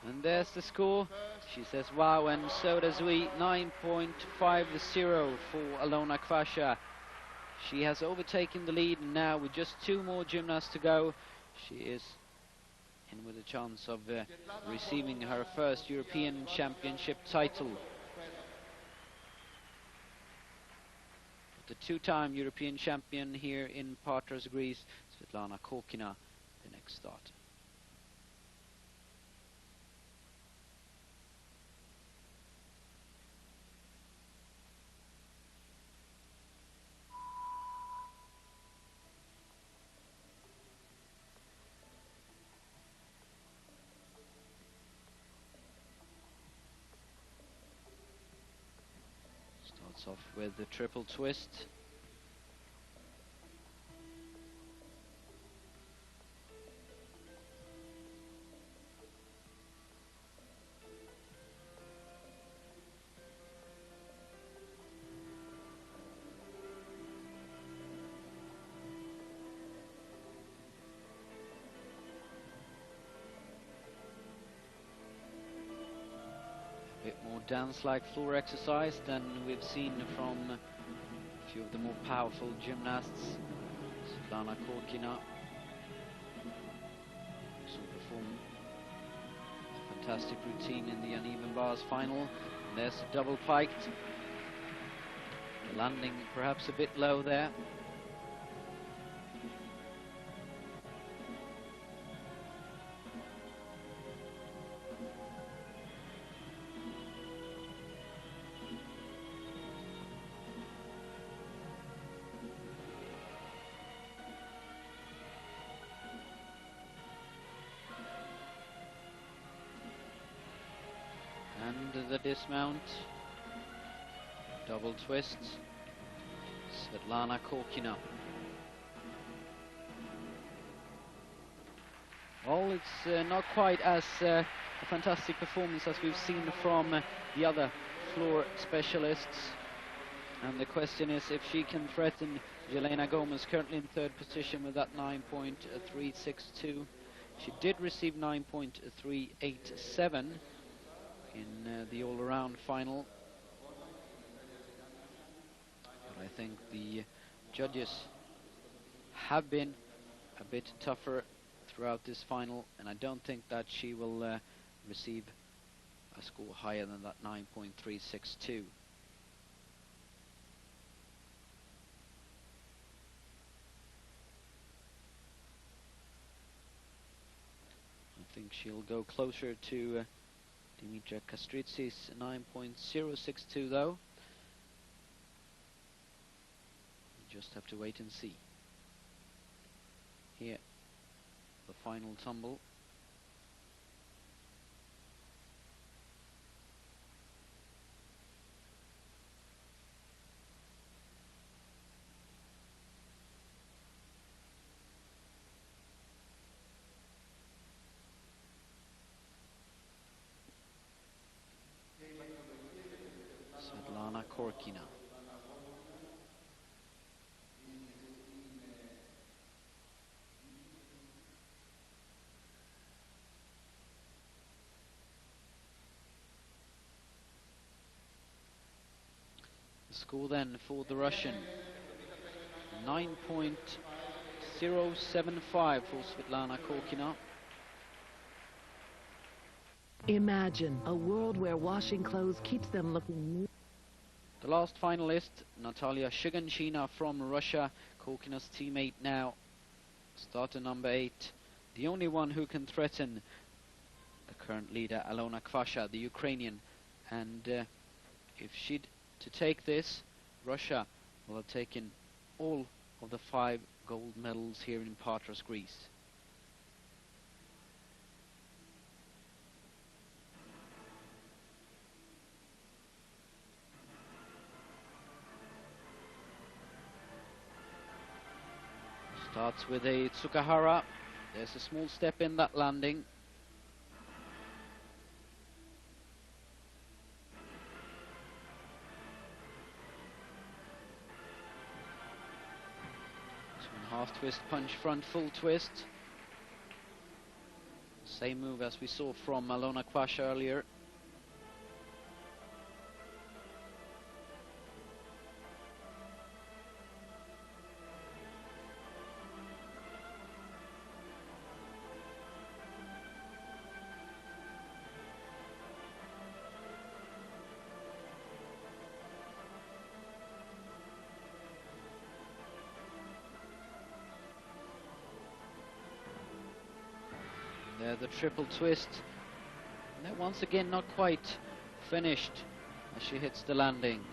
And there's the score. She says wow, and so does we. 9.50 for Ilona Kvasha. She has overtaken the lead, and now with just 2 more gymnasts to go, she is in with a chance of receiving her first European Championship title. The 2-time European champion here in Patras, Greece, Svetlana Kokina, the next starter. Starts off with the triple twist. A bit more dance-like floor exercise than we've seen from a few of the more powerful gymnasts. Svetlana Kokina also performed a fantastic routine in the uneven bars final. And there's a double piked. The landing perhaps a bit low there. And the dismount, double twist, Svetlana Kokina. Well, it's not quite as a fantastic performance as we've seen from the other floor specialists. And the question is if she can threaten Jelena Gomez, currently in 3rd position with that 9.362. She did receive 9.387 in the all-around final. But I think the judges have been a bit tougher throughout this final, and I don't think that she will receive a score higher than that 9.362. I think she'll go closer to Dimitra Kastritsi's 9.062 though. You just have to wait and see. Here, the final tumble. Svetlana Kokina. score then for the Russian, 9.075 for Svetlana Korkina. Imagine a world where washing clothes keeps them looking new. The last finalist, Natalia Shiganshina from Russia, Korkina's teammate now, starter number 8, the only one who can threaten the current leader, Alona Kvasha, the Ukrainian. And if she'd to take this, Russia will have taken all of the 5 gold medals here in Patras, Greece. Starts with a Tsukahara. There's a small step in that landing. Half twist, punch, front, full twist. Same move as we saw from Alona Kvasha earlier. There the triple twist. And that once again not quite finished as she hits the landing.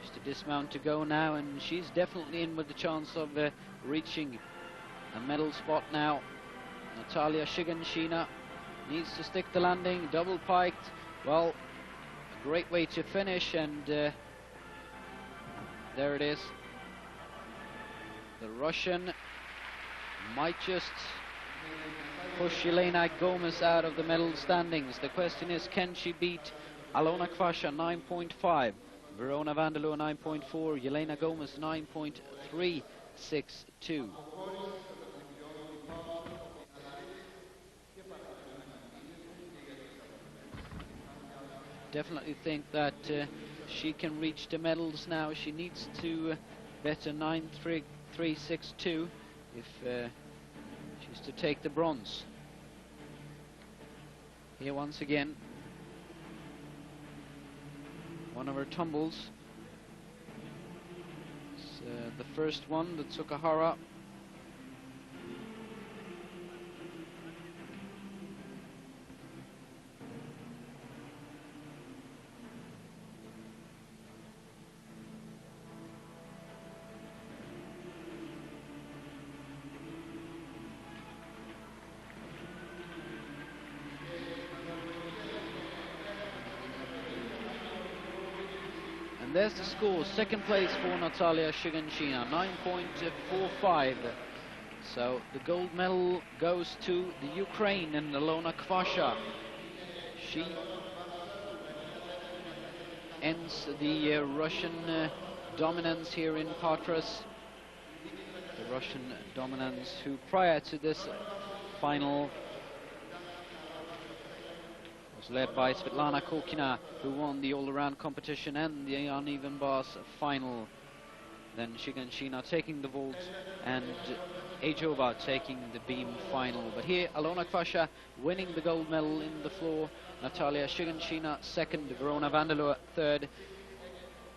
Just a dismount to go now, and she's definitely in with the chance of reaching a medal spot now. Natalia Shiganshina needs to stick the landing, double piked. Well, a great way to finish, and there it is. The Russian might just push Yelena Gomez out of the medal standings. The question is, can she beat Alona Kvasha 9.5, Verona Vanderloo 9.4, Yelena Gomez 9.362. Definitely think that she can reach the medals now. She needs to better 9.362 if she's to take the bronze. Here once again, one of her tumbles. It's, the first one, the Tsukahara. And there's the score. Second place for Natalia Shiganshina, 9.45. So the gold medal goes to the Ukraine and Alona Kvasha. She ends the Russian dominance here in Patras. The Russian dominance who prior to this final was led by Svetlana Korkina, who won the all-around competition and the uneven bars final. Then Shiganshina taking the vault and Ajova taking the beam final. But here Alona Kvasha winning the gold medal in the floor, Natalia Shiganshina second, Verona Vanderloo third.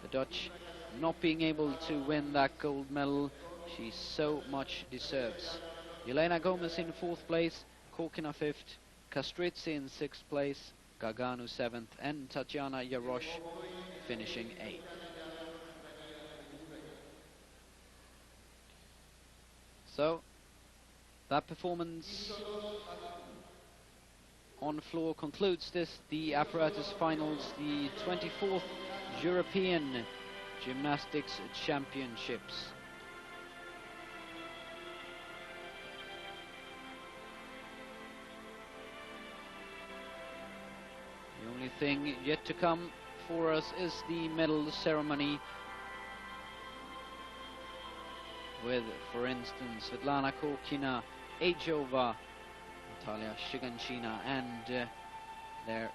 The Dutch not being able to win that gold medal she so much deserves. Yelena Gomez in fourth place, Korkina fifth, Kastritsi in sixth place, Gaganu seventh, and Tatiana Yarosh finishing eighth. So that performance on floor concludes the Apparatus finals, the 24th European Gymnastics Championships. The only thing yet to come for us is the medal ceremony with, for instance, Svetlana Korkina, Ajova, Natalia Shiganshina, and there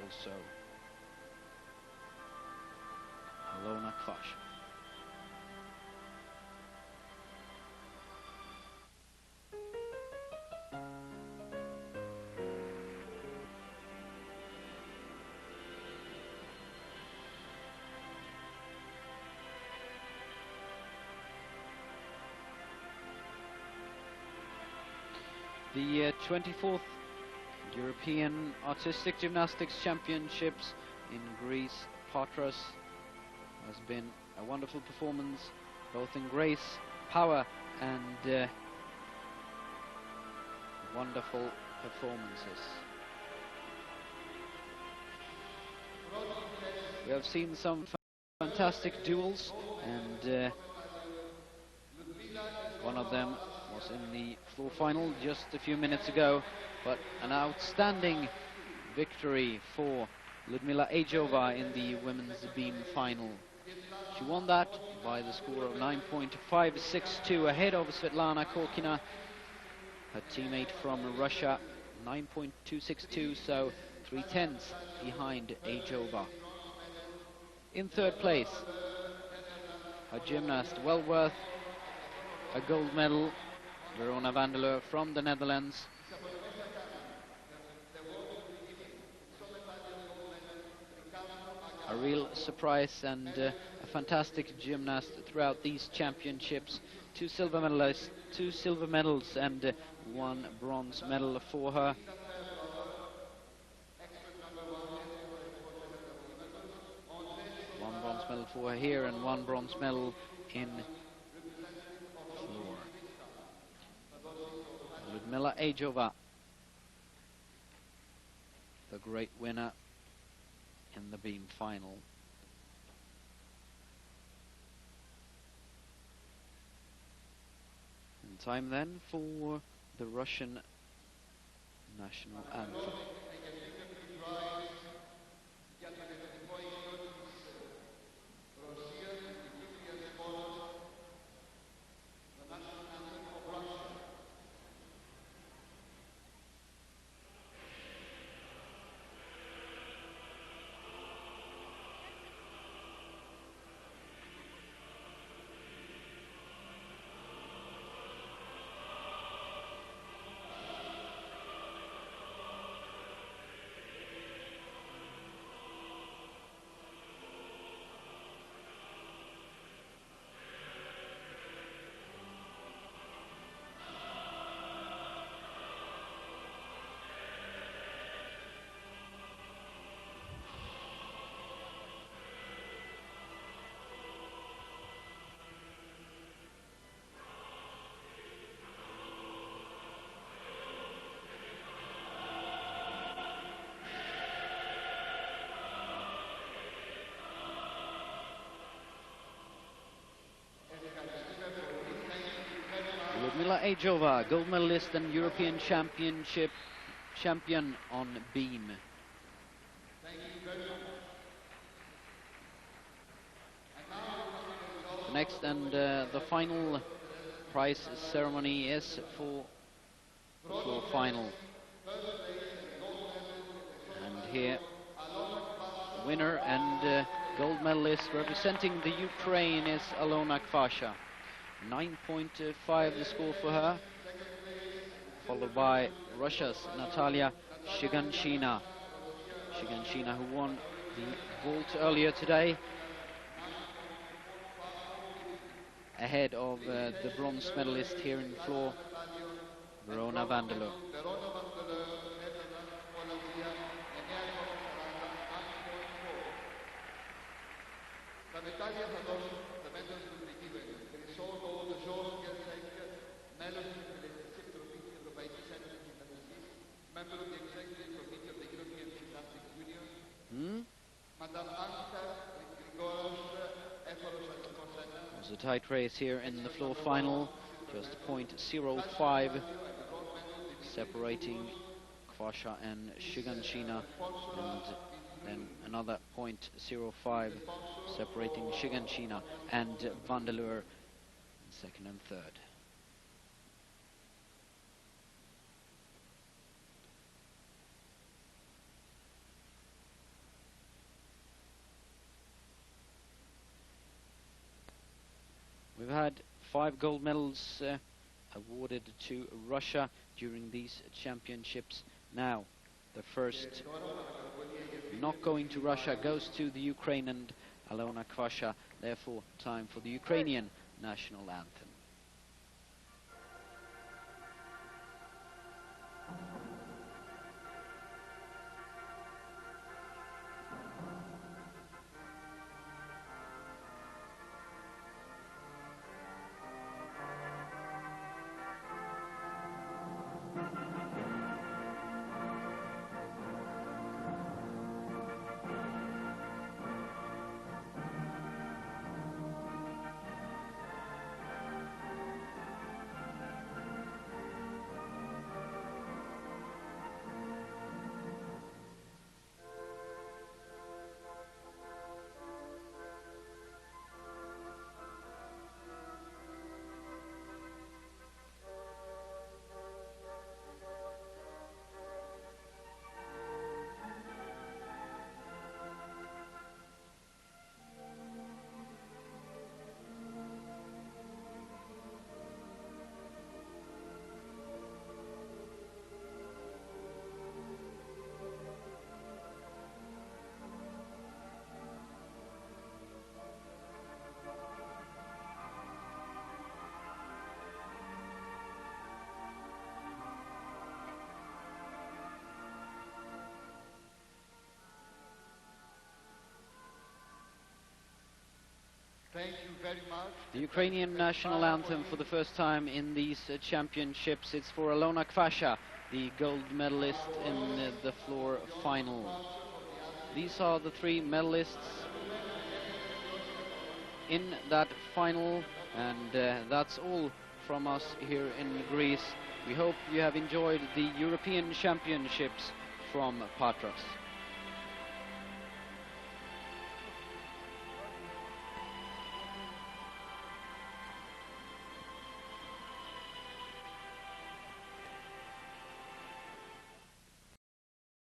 also Alona Kvash. The 24th European Artistic Gymnastics Championships in Greece, Patras, has been a wonderful performance, both in grace, power and wonderful performances. We have seen some fantastic duels, and one of them was in the floor final just a few minutes ago, but an outstanding victory for Ludmila Ejova in the women's beam final. She won that by the score of 9.562, ahead of Svetlana Korkina, her teammate from Russia, 9.262, so 3/10 behind Ejova. In third place, a gymnast well worth a gold medal, Verona Vanderloo from the Netherlands. A real surprise and a fantastic gymnast throughout these championships. Two silver medals and one bronze medal for her. One bronze medal for her here and one bronze medal in floor. Ludmila Ejova, the great winner in the beam final. And time then for the Russian national anthem. Ludmila Ejova, gold medalist and European championship champion on beam. The next and the final prize ceremony is for the floor final. And here, the winner and gold medalist representing the Ukraine is Alona Kvash. 9.5 the score for her, followed by Russia's Natalia Shiganshina. Shiganshina, who won the vault earlier today, ahead of the bronze medalist here in floor, Verona Vanderloo. It was a tight race here in the floor final, just .05 separating Kvash and Shiganshina, and then another .05 separating Shiganshina and Vanderloo in second and third. We've had 5 gold medals awarded to Russia during these championships. Now, the first not going to Russia goes to the Ukraine and Alona Kvasha. Therefore, time for the Ukrainian national anthem. Thank you very much. The Ukrainian national anthem for the first time in these championships. It's for Alona Kvasha, the gold medalist in the floor final. These are the 3 medalists in that final, and that's all from us here in Greece. We hope you have enjoyed the European Championships from Patras.